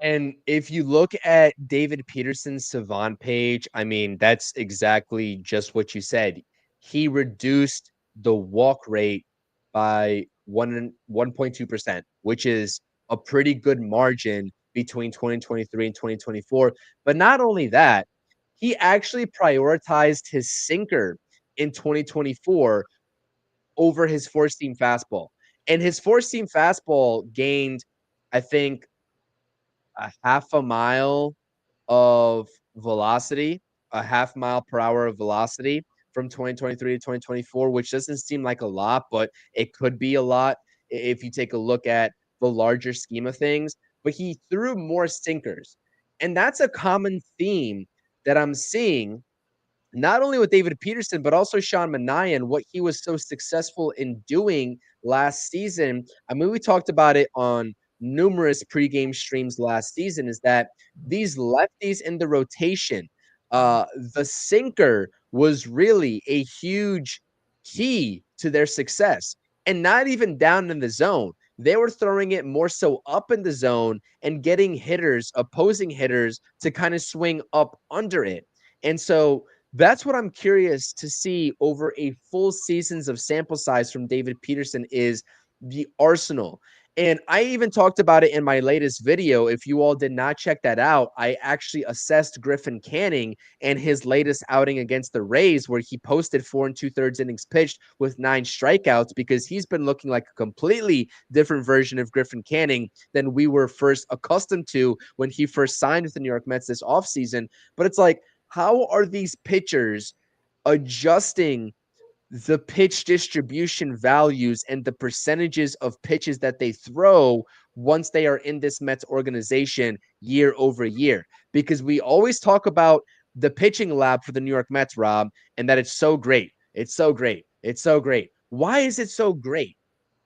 And if you look at David Peterson's Savant page, I mean, that's exactly just what you said. He reduced the walk rate by 1.2%, which is a pretty good margin between 2023 and 2024. But not only that, he actually prioritized his sinker in 2024 over his four seam fastball. And his four seam fastball gained, I think, a half a mile of velocity, a half mile per hour of velocity from 2023 to 2024, which doesn't seem like a lot, but it could be a lot if you take a look at the larger scheme of things. But he threw more sinkers. And that's a common theme that I'm seeing not only with David Peterson, but also Sean Manaea and what he was so successful in doing last season. I mean, we talked about it on numerous pregame streams last season, is that these lefties in the rotation, the sinker was really a huge key to their success, and not even down in the zone. They were throwing it more so up in the zone and getting hitters, opposing hitters, to kind of swing up under it. And so that's what I'm curious to see over a full seasons of sample size from David Peterson is the arsenal. And I even talked about it in my latest video. If you all did not check that out, I actually assessed Griffin Canning and his latest outing against the Rays, where he posted 4 2/3 innings pitched with 9 strikeouts, because he's been looking like a completely different version of Griffin Canning than we were first accustomed to when he first signed with the New York Mets this offseason. But it's like, how are these pitchers adjusting the pitch distribution values and the percentages of pitches that they throw once they are in this Mets organization year over year? Because we always talk about the pitching lab for the New York Mets, Rob, and that it's so great. It's so great. It's so great. Why is it so great?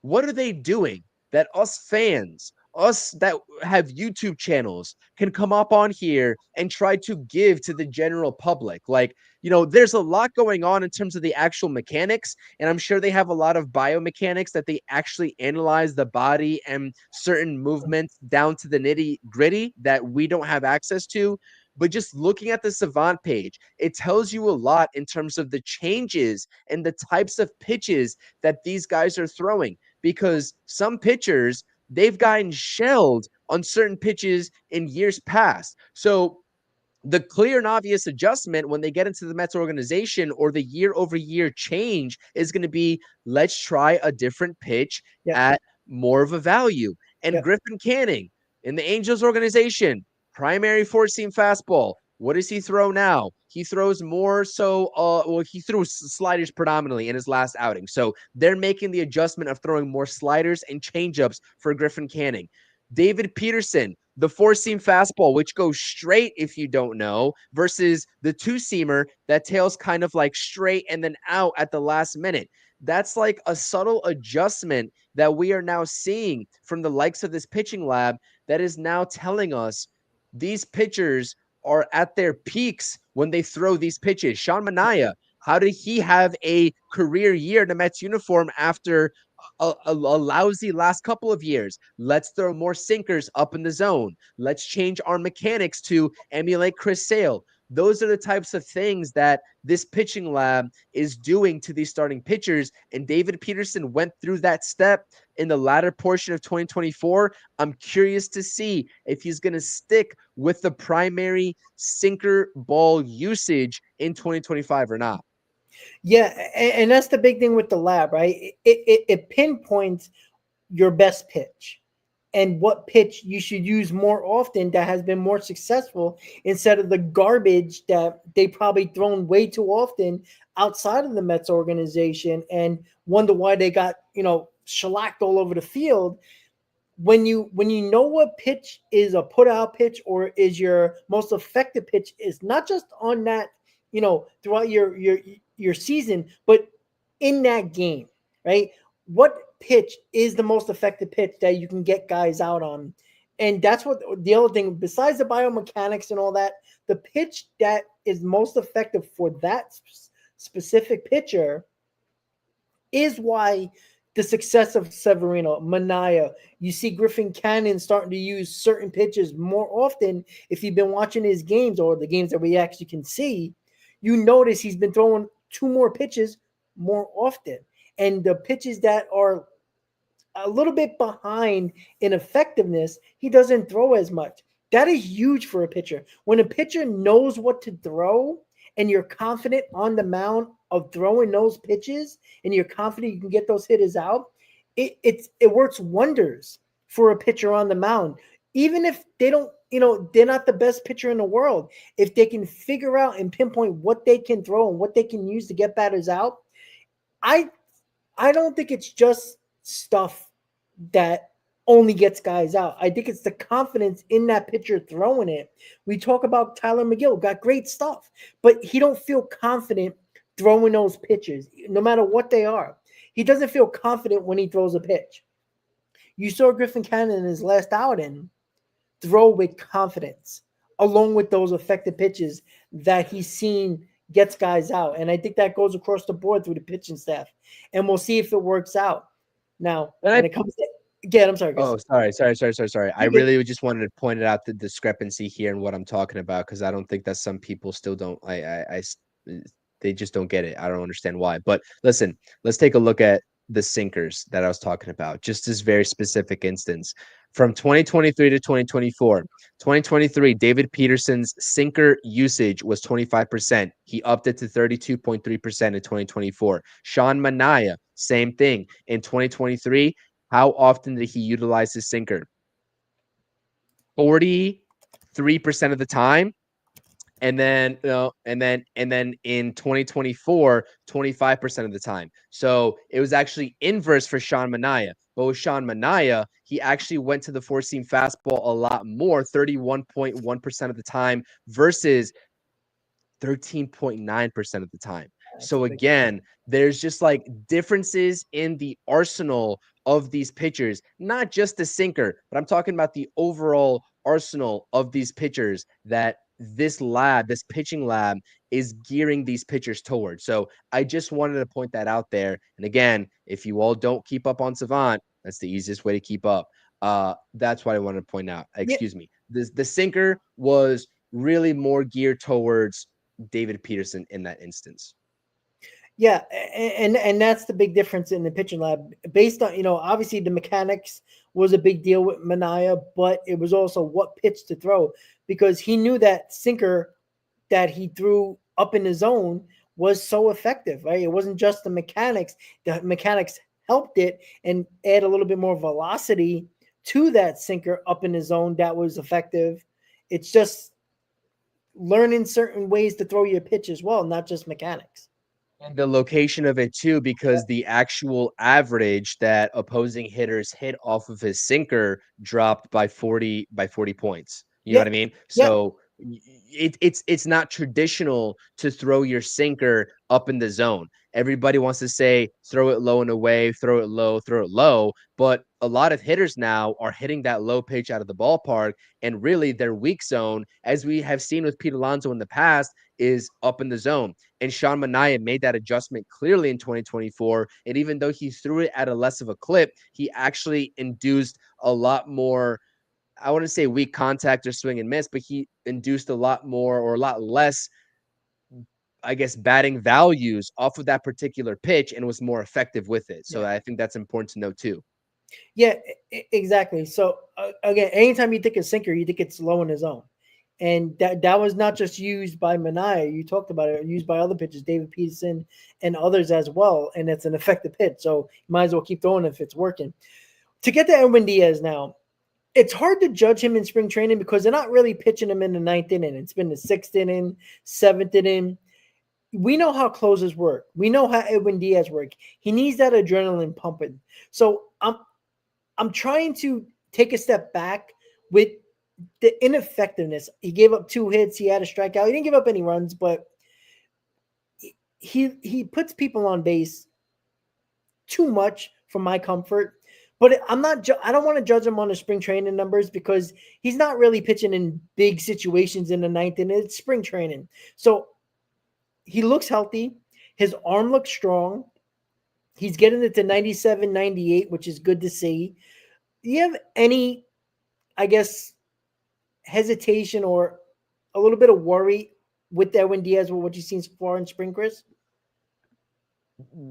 What are they doing that us fans, us that have YouTube channels, can come up on here and try to give to the general public? Like, there's a lot going on in terms of the actual mechanics, and I'm sure they have a lot of biomechanics that they actually analyze the body and certain movements down to the nitty gritty that we don't have access to. But just looking at the Savant page, it tells you a lot in terms of the changes and the types of pitches that these guys are throwing, because some pitchers, they've gotten shelled on certain pitches in years past. So The clear and obvious adjustment when they get into the Mets organization or the year over year change is going to be, let's try a different pitch Yep. at more of a value. And Yep. Griffin Canning in the Angels organization, primary four seam fastball. What does he throw now? He throws more so, he threw sliders predominantly in his last outing. So they're making the adjustment of throwing more sliders and changeups for Griffin Canning. David Peterson, the four seam fastball, which goes straight if you don't know, versus the two seamer that tails kind of like straight and then out at the last minute. That's like a subtle adjustment that we are now seeing from the likes of this pitching lab that is now telling us these pitchers are at their peaks when they throw these pitches. Sean Manaea, how did he have a career year in the Mets uniform after a lousy last couple of years? Let's throw more sinkers up in the zone. Let's change our mechanics to emulate Chris Sale. Those are the types of things that this pitching lab is doing to these starting pitchers. And David Peterson went through that step in the latter portion of 2024. I'm curious to see if he's going to stick with the primary sinker ball usage in 2025 or not. Yeah, and that's the big thing with the lab, right? It pinpoints your best pitch and what pitch you should use more often that has been more successful instead of the garbage that they probably thrown way too often outside of the Mets organization and wonder why they got, shellacked all over the field. When you know what pitch is a put out pitch or is your most effective pitch, is not just on that, throughout your season, but in that game, right? What pitch is the most effective pitch that you can get guys out on? And that's what the other thing, besides the biomechanics and all that, the pitch that is most effective for that specific pitcher is why the success of Severino, Manaea, you see Griffin Cannon starting to use certain pitches more often. If you've been watching his games or the games that we actually can see, you notice he's been throwing two more pitches more often. And the pitches that are a little bit behind in effectiveness, he doesn't throw as much. That is huge for a pitcher. When a pitcher knows what to throw and you're confident on the mound of throwing those pitches and you're confident you can get those hitters out, it works wonders for a pitcher on the mound. Even if they don't, they're not the best pitcher in the world. If they can figure out and pinpoint what they can throw and what they can use to get batters out, I I don't think it's just stuff that only gets guys out. I think it's the confidence in that pitcher throwing it. We talk about Tyler McGill, got great stuff, but he don't feel confident throwing those pitches, no matter what they are. He doesn't feel confident when he throws a pitch. You saw Griffin Cannon in his last outing throw with confidence, along with those effective pitches that he's seen gets guys out. And I think that goes across the board through the pitching staff. And we'll see if it works out. Now, And when I it comes to again, I'm sorry, Chris. Oh, sorry. I really just wanted to point it out the discrepancy here in what I'm talking about because I don't think that some people still don't. They just don't get it. I don't understand why. But listen, let's take a look at the sinkers that I was talking about. Just this very specific instance from 2023 to 2024. 2023, David Peterson's sinker usage was 25%. He upped it to 32.3% in 2024. Sean Manaea, same thing in 2023. How often did he utilize his sinker? 43% of the time. And then, in 2024, 25% of the time. So it was actually inverse for Sean Manaea. But with Sean Manaea, he actually went to the four seam fastball a lot more, 31.1% of the time versus 13.9% of the time. So again, there's just like differences in the arsenal of these pitchers, not just the sinker, but I'm talking about the overall arsenal of these pitchers that this pitching lab is gearing these pitchers towards. So I just wanted to point that out there. And again, if you all don't keep up on Savant, that's the easiest way to keep up. That's what I wanted to point out. Excuse me. The sinker was really more geared towards David Peterson in that instance. Yeah, and that's the big difference in the pitching lab. Based on, obviously the mechanics was a big deal with Mania, but it was also what pitch to throw, because he knew that sinker that he threw up in the zone was so effective, right? It wasn't just the mechanics. The mechanics helped it and add a little bit more velocity to that sinker up in the zone that was effective. It's just learning certain ways to throw your pitch as well, not just mechanics. And the location of it too, because the actual average that opposing hitters hit off of his sinker dropped by 40 points. You know Yeah, what I mean? yeah, So it's not traditional to throw your sinker up in the zone. Everybody wants to say throw it low and away, throw it low. But a lot of hitters now are hitting that low pitch out of the ballpark, and really their weak zone, as we have seen with Pete Alonso in the past, is up in the zone. And Sean Manaea made that adjustment clearly in 2024. And even though he threw it at a less of a clip, he actually induced a lot more, I wouldn't say weak contact or swing and miss, but he induced a lot more or a lot less, I guess, batting values off of that particular pitch and was more effective with it. So yeah. I think that's important to note too. Yeah, exactly. So again, anytime you think of sinker, you think it's low in the zone, and that was not just used by Mania. You talked about it, used by other pitchers, David Peterson and others as well, and it's an effective pitch. So you might as well keep throwing it if it's working. To get to Edwin Diaz now, it's hard to judge him in spring training because they're not really pitching him in the ninth inning. It's been the sixth inning, seventh inning. We know how closers work. We know how Edwin Diaz work. He needs that adrenaline pumping. So I'm trying to take a step back with the ineffectiveness. He gave up 2 hits. He had a strikeout. He didn't give up any runs, but he puts people on base too much for my comfort. But I'm not. I don't want to judge him on the spring training numbers because he's not really pitching in big situations in the ninth, and it's spring training. So he looks healthy. His arm looks strong. He's getting it to 97, 98, which is good to see. Do you have any, I guess, hesitation or a little bit of worry with Edwin Diaz with what you've seen so far in spring, Chris?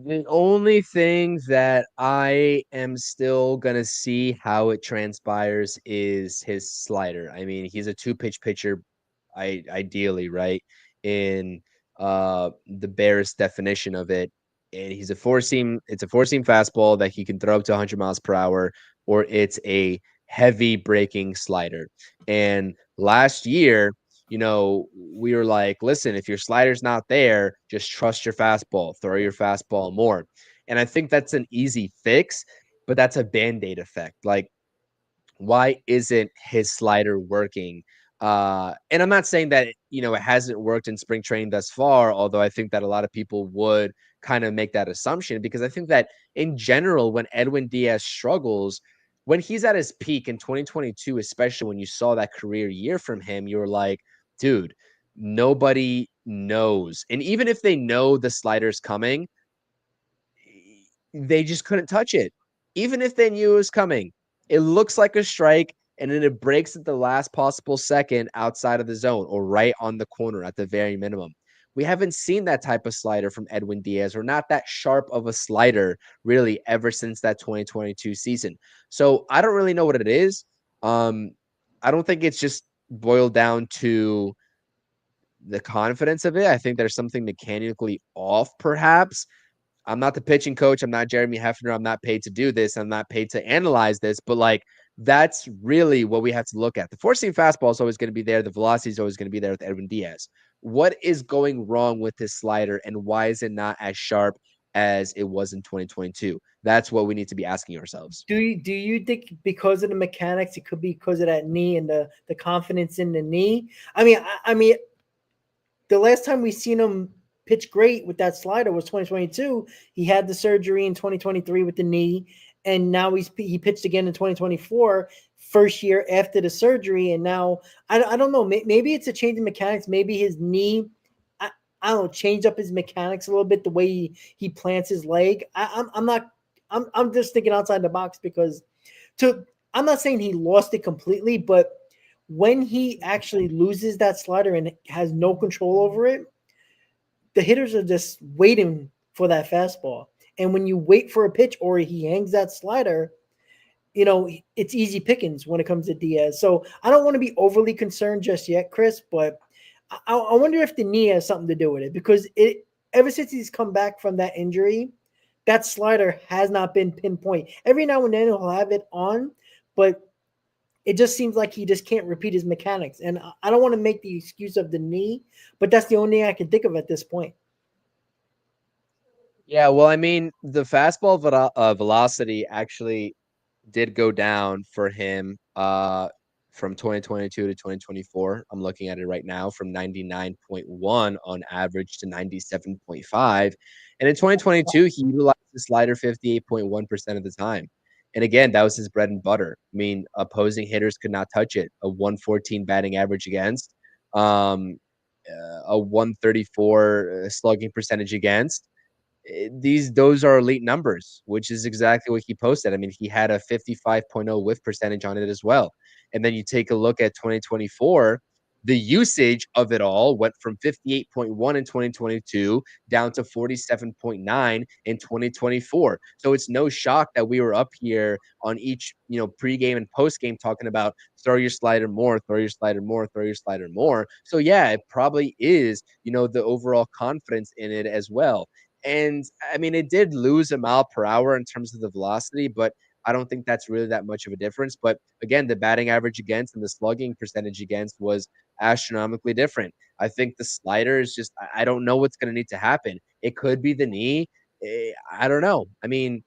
The only thing that I am still gonna see how it transpires is his slider. I mean, he's a two-pitch pitcher, ideally, right? In the barest definition of it. And he's a four-seam, it's a four-seam fastball that he can throw up to 100 miles per hour, or it's a heavy breaking slider. And last year, we were like, listen, if your slider's not there, just trust your fastball, throw your fastball more. And I think that's an easy fix, but that's a band-aid effect. Like, why isn't his slider working? And I'm not saying that, it hasn't worked in spring training thus far, although I think that a lot of people would kind of make that assumption because I think that in general, when Edwin Diaz struggles, when he's at his peak in 2022, especially when you saw that career year from him, you were like, dude, nobody knows. And even if they know the slider's coming, they just couldn't touch it. Even if they knew it was coming, it looks like a strike and then it breaks at the last possible second outside of the zone or right on the corner at the very minimum. We haven't seen that type of slider from Edwin Diaz or not that sharp of a slider really ever since that 2022 season. So I don't really know what it is. I don't think it's just boiled down to the confidence of it. I think there's something mechanically off, perhaps. I'm not the pitching coach. I'm not Jeremy Hefner. I'm not paid to do this. I'm not paid to analyze this, but like that's really what we have to look at. The four seam fastball is always going to be there. The velocity is always going to be there with Edwin Diaz. What is going wrong with his slider and why is it not as sharp as it was in 2022? That's what we need to be asking ourselves. Do you think because of the mechanics, it could be because of that knee and the confidence in the knee? I mean, the last time we seen him pitch great with that slider was 2022. He had the surgery in 2023 with the knee, and now he pitched again in 2024, first year after the surgery. And now I don't know. Maybe it's a change in mechanics. Maybe his knee. I, I don't know, changed up his mechanics a little bit, the way he plants his leg. I'm not. I'm just thinking outside the box because to I'm not saying he lost it completely, but when he actually loses that slider and has no control over it, the hitters are just waiting for that fastball. And when you wait for a pitch or he hangs that slider, it's easy pickings when it comes to Diaz. So I don't want to be overly concerned just yet, Chris, but I wonder if the knee has something to do with it, because ever since he's come back from that injury, that slider has not been pinpoint. Every now and then he'll have it on, but it just seems like he just can't repeat his mechanics. And I don't want to make the excuse of the knee, but that's the only thing I can think of at this point. Yeah, well, I mean, the fastball velocity actually did go down for him from 2022 to 2024. I'm looking at it right now, from 99.1 on average to 97.5. And in 2022, he utilized the slider 58.1% of the time. And again, that was his bread and butter. I mean, opposing hitters could not touch it. A 114 batting average against, a 134 slugging percentage against. Those are elite numbers, which is exactly what he posted. I mean, he had a 55.0 whiff percentage on it as well. And then you take a look at 2024, the usage of it all went from 58.1 in 2022 down to 47.9 in 2024. So it's no shock that we were up here on each, pregame and postgame talking about throw your slider more, throw your slider more, throw your slider more. So yeah, it probably is, the overall confidence in it as well. And I mean, it did lose a mile per hour in terms of the velocity, but I don't think that's really that much of a difference. But again, the batting average against and the slugging percentage against was astronomically different. I think the slider is just, I don't know what's going to need to happen. It could be the knee. I don't know. I mean,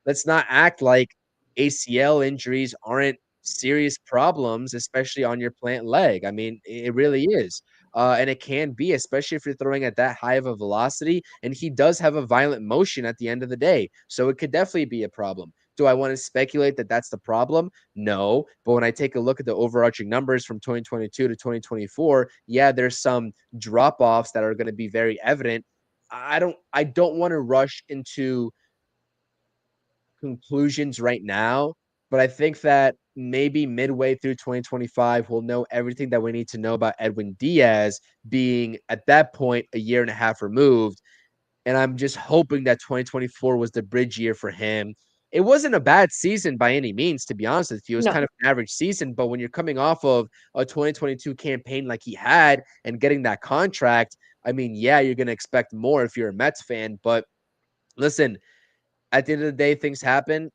let's not act like ACL injuries aren't serious problems, especially on your plant leg. I mean, it really is. And it can be, especially if you're throwing at that high of a velocity. And he does have a violent motion at the end of the day. So it could definitely be a problem. Do I want to speculate that that's the problem? No. But when I take a look at the overarching numbers from 2022 to 2024, yeah, there's some drop offs that are going to be very evident. I don't want to rush into conclusions right now, but I think that maybe midway through 2025, we'll know everything that we need to know about Edwin Diaz, being at that point a year and a half removed. And I'm just hoping that 2024 was the bridge year for him. It wasn't a bad season by any means, to be honest with you. It was No, kind of an average season, but when you're coming off of a 2022 campaign like he had and getting that contract, I mean, yeah, you're going to expect more if you're a Mets fan. But listen, at the end of the day, things happen.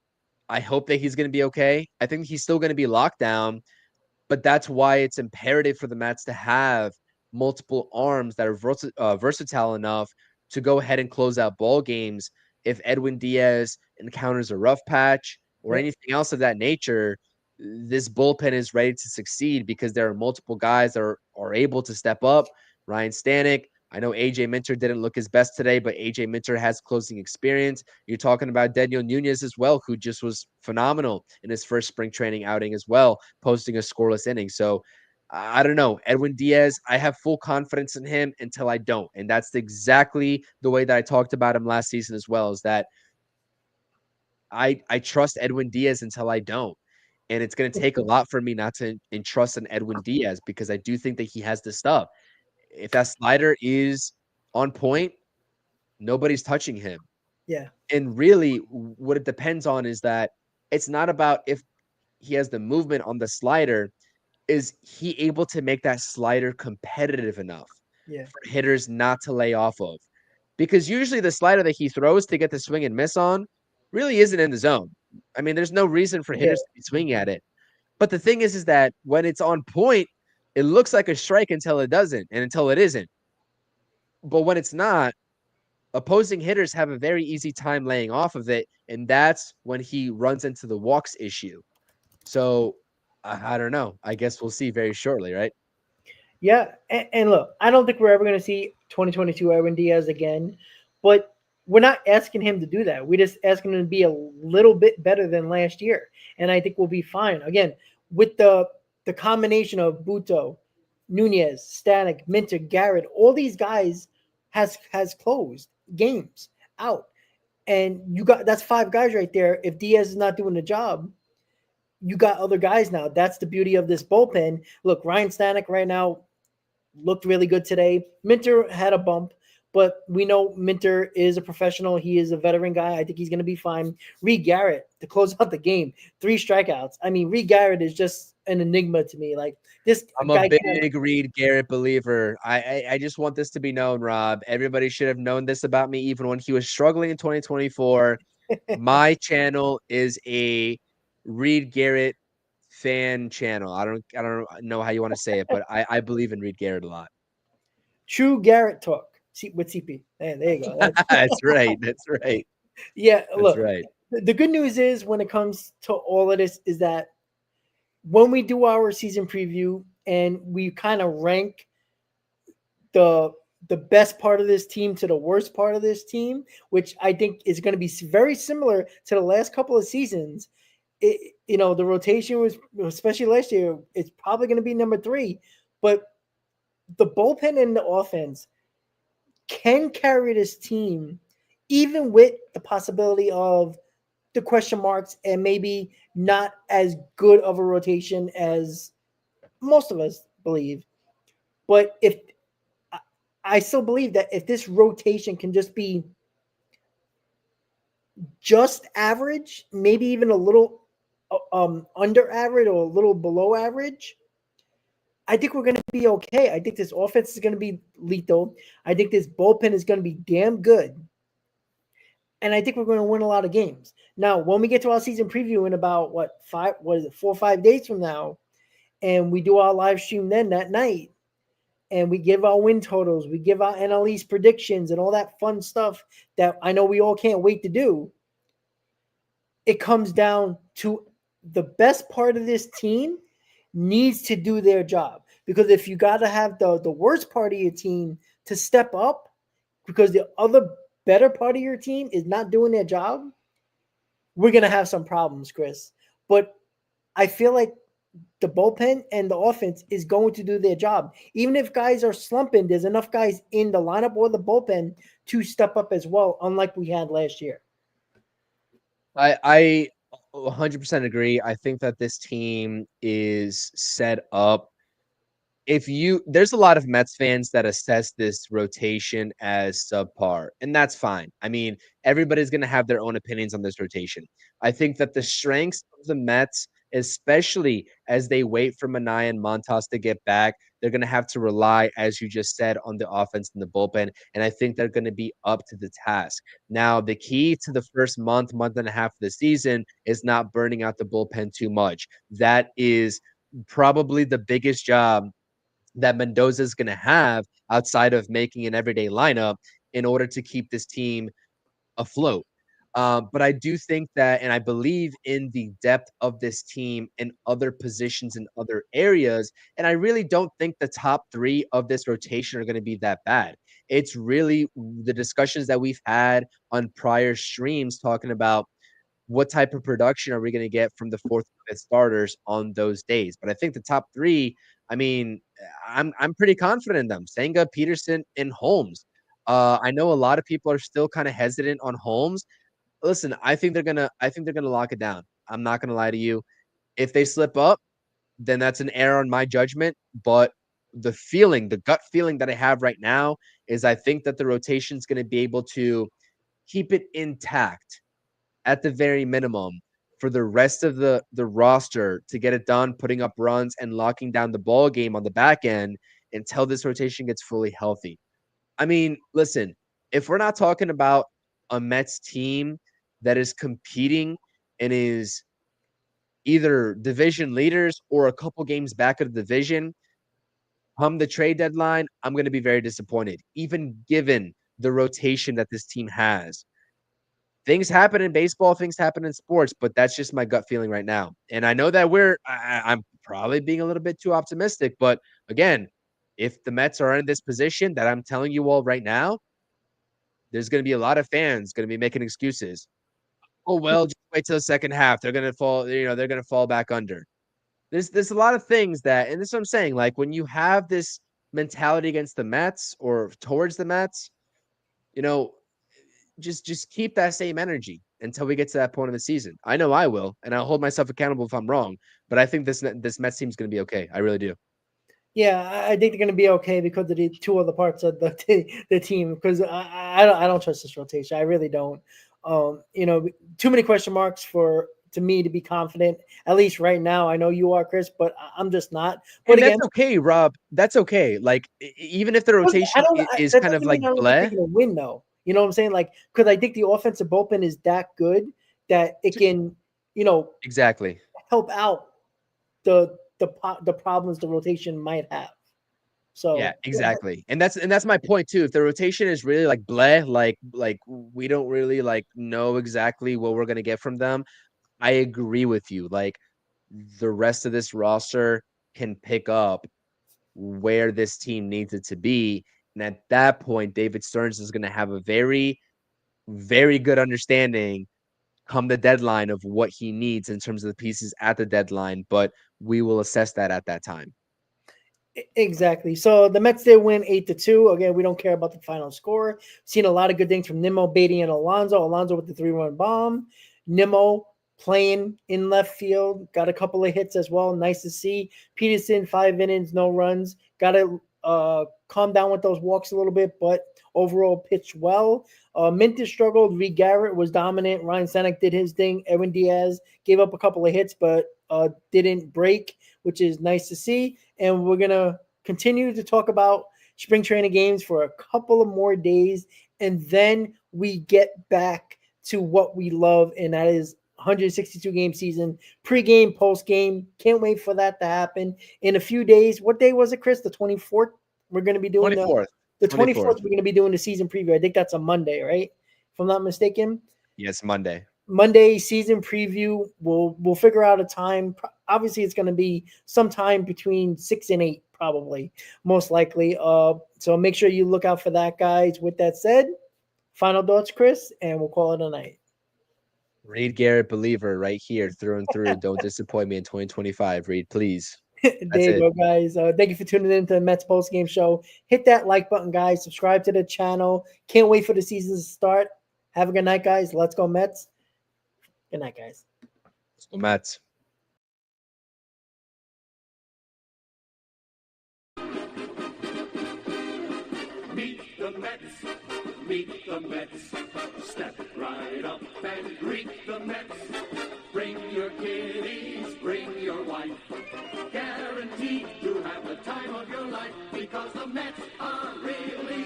I hope that he's going to be okay. I think he's still going to be locked down, but that's why it's imperative for the Mets to have multiple arms that are versatile enough to go ahead and close out ball games if Edwin Diaz encounters a rough patch or yep, anything else of that nature. This bullpen is ready to succeed because there are multiple guys that are able to step up. Ryan Stanek. I know AJ Minter didn't look his best today, but AJ Minter has closing experience. You're talking about Daniel Nunez as well, who just was phenomenal in his first spring training outing as well, posting a scoreless inning. So I don't know. Edwin Diaz, I have full confidence in him until I don't. And that's exactly the way that I talked about him last season as well, is that I trust Edwin Diaz until I don't. And it's going to take a lot for me not to entrust in Edwin Diaz, because I do think that he has the stuff. If that slider is on point, nobody's touching him. yeah, And really, what it depends on is that it's not about if he has the movement on the slider. Is he able to make that slider competitive enough yeah, for hitters not to lay off of? Because usually the slider that he throws to get the swing and miss on really isn't in the zone. I mean, there's no reason for yeah, hitters to be swinging at it. But the thing is that when it's on point, it looks like a strike until it doesn't and until it isn't. But when it's not, opposing hitters have a very easy time laying off of it. And that's when he runs into the walks issue. So I don't know. I guess we'll see very shortly, right? yeah. And look, I don't think we're ever going to see 2022 Edwin Diaz again, but we're not asking him to do that. We're just asking him to be a little bit better than last year, and I think we'll be fine. Again, with the combination of Buto, Nunez, Stanek, Minter, Garrett, all these guys has closed games out, and you got that's five guys right there. If Diaz is not doing the job, you got other guys now. That's the beauty of this bullpen. Look, Ryan Stanek right now looked really good today. Minter had a bump, But we know Minter is a professional. He is a veteran guy. I think he's going to be fine. Reed Garrett to close out the game, 3 strikeouts. I mean, Reed Garrett is just an enigma to me. Like this I'm a guy can't. big Reed Garrett believer. I just want this to be known, Rob. Everybody should have known this about me even when he was struggling in 2024. My channel is a Reed Garrett fan channel. I don't know how you want to say it, but I believe in Reed Garrett a lot. True Garrett talk. See with CP. There you go. That's right. That's right. Yeah. That's Look, right. the good news is when it comes to all of this is that when we do our season preview and we kind of rank the the best part of this team to the worst part of this team, which I think is going to be very similar to the last couple of seasons. The rotation was, especially last year, it's probably going to be number 3, but the bullpen and the offense can carry this team, even with the possibility of the question marks and maybe not as good of a rotation as most of us believe. But if I still believe that if this rotation can just be just average, maybe even a little under average or a little below average, I think we're going to be okay. I think this offense is going to be lethal. I think this bullpen is going to be damn good. And I think we're going to win a lot of games. Now, when we get to our season preview in about 4 or 5 days from now, and we do our live stream then that night, and we give our win totals, we give our NL East predictions and all that fun stuff that I know we all can't wait to do. It comes down to the best part of this team needs to do their job. Because if you got to have the worst part of your team to step up because the other better part of your team is not doing their job, we're going to have some problems, Chris. But I feel like the bullpen and the offense is going to do their job. Even if guys are slumping, there's enough guys in the lineup or the bullpen to step up as well, unlike we had last year. I 100% agree. I think that this team is set up. There's a lot of Mets fans that assess this rotation as subpar, and that's fine. I mean, everybody's going to have their own opinions on this rotation. I think that the strengths of the Mets, especially as they wait for Manaea and Montas to get back, they're going to have to rely, as you just said, on the offense and the bullpen. And I think they're going to be up to the task. Now, the key to the first month and a half of the season is not burning out the bullpen too much. That is probably the biggest job that Mendoza is going to have outside of making an everyday lineup in order to keep this team afloat. But I do think that, and I believe in the depth of this team in other positions in other areas. And I really don't think the top 3 of this rotation are going to be that bad. It's really the discussions that we've had on prior streams talking about what type of production are we going to get from the 4th and 5th starters on those days. But I think the top 3, I mean, I'm pretty confident in them. Senga, Peterson, and Holmes. I know a lot of people are still kind of hesitant on Holmes. Listen, I think they're gonna lock it down. I'm not gonna lie to you. If they slip up, then that's an error on my judgment. But the gut feeling that I have right now is I think that the rotation is going to be able to keep it intact at the very minimum for the rest of the roster to get it done, putting up runs and locking down the ball game on the back end until this rotation gets fully healthy. I mean, listen, if we're not talking about a Mets team that is competing and is either division leaders or a couple games back of the division, come the trade deadline, I'm going to be very disappointed, even given the rotation that this team has. Things happen in baseball, things happen in sports, but that's just my gut feeling right now. And I know that I'm probably being a little bit too optimistic, but again, if the Mets are in this position that I'm telling you all right now, there's going to be a lot of fans going to be making excuses. Oh well, just wait till the second half. They're going to fall. They're going to fall back under. There's a lot of things that, and this is what I'm saying. Like when you have this mentality against the Mets or towards the Mets, you know, just keep that same energy until we get to that point of the season. I know I will, and I'll hold myself accountable if I'm wrong. But I think this Mets team is going to be okay. I really do. Yeah, I think they're going to be okay because of the two other parts of the team. Because I don't trust this rotation. I really don't. Too many question marks for to me to be confident. At least right now, I know you are, Chris, but I'm just not. But And that's again, okay, Rob. That's okay. Like even if the I rotation don't. is That kind of doesn't like mean I don't think they're bleh, going to win, though. You know what I'm saying? Like, because I think the offensive bullpen is that good that it can, you know, exactly. help out the problems the rotation might have. Yeah, So exactly. And that's my point too. If the rotation is really like bleh, like we don't really like know exactly what we're gonna get from them, I agree with you. Like the rest of this roster can pick up where this team needs it to be. And at that point, David Stearns is going to have a very, very good understanding come the deadline of what he needs in terms of the pieces at the deadline. But we will assess that at that time. exactly. So the Mets did win 8-2. Again, we don't care about the final score. Seen a lot of good things from Nimmo, Beatty, and Alonso. Alonso with the 3-run bomb. Nimmo playing in left field, got a couple of hits as well. Nice to see. Peterson 5 innings, no runs. Got to calm down with those walks a little bit, but overall pitched well. Minter struggled. Reed Garrett was dominant. Ryan Stanek did his thing. Edwin Diaz gave up a couple of hits, but didn't break, which is nice to see. And we're going to continue to talk about spring training games for a couple of more days. And then we get back to what we love, and that is 162 game season, pre-game, post-game. Can't wait for that to happen in a few days. What day was it, Chris? The 24th? We're going to be doing 24th. the 24th. 24th. We're going to be doing the season preview. I think that's a Monday, right? If I'm not mistaken. Yes, Monday. Monday season preview. We'll figure out a time. Obviously, it's going to be sometime between 6 and 8, probably, most likely. So make sure you look out for that, guys. With that said, final thoughts, Chris, and we'll call it a night. Reed Garrett believer right here through and through. Don't disappoint me in 2025, Reed, please. That's There you it. go, guys. Thank you for tuning in to the Mets post game show. Hit that like button, guys. Subscribe to the channel. Can't wait for the season to start. Have a good night, guys. Let's go, Mets. Good night, guys. So Mets. Meet the Mets, meet the Mets. Step right up and greet the Mets. Bring your kiddies, bring your wife. Guaranteed to have the time of your life because the Mets are rich.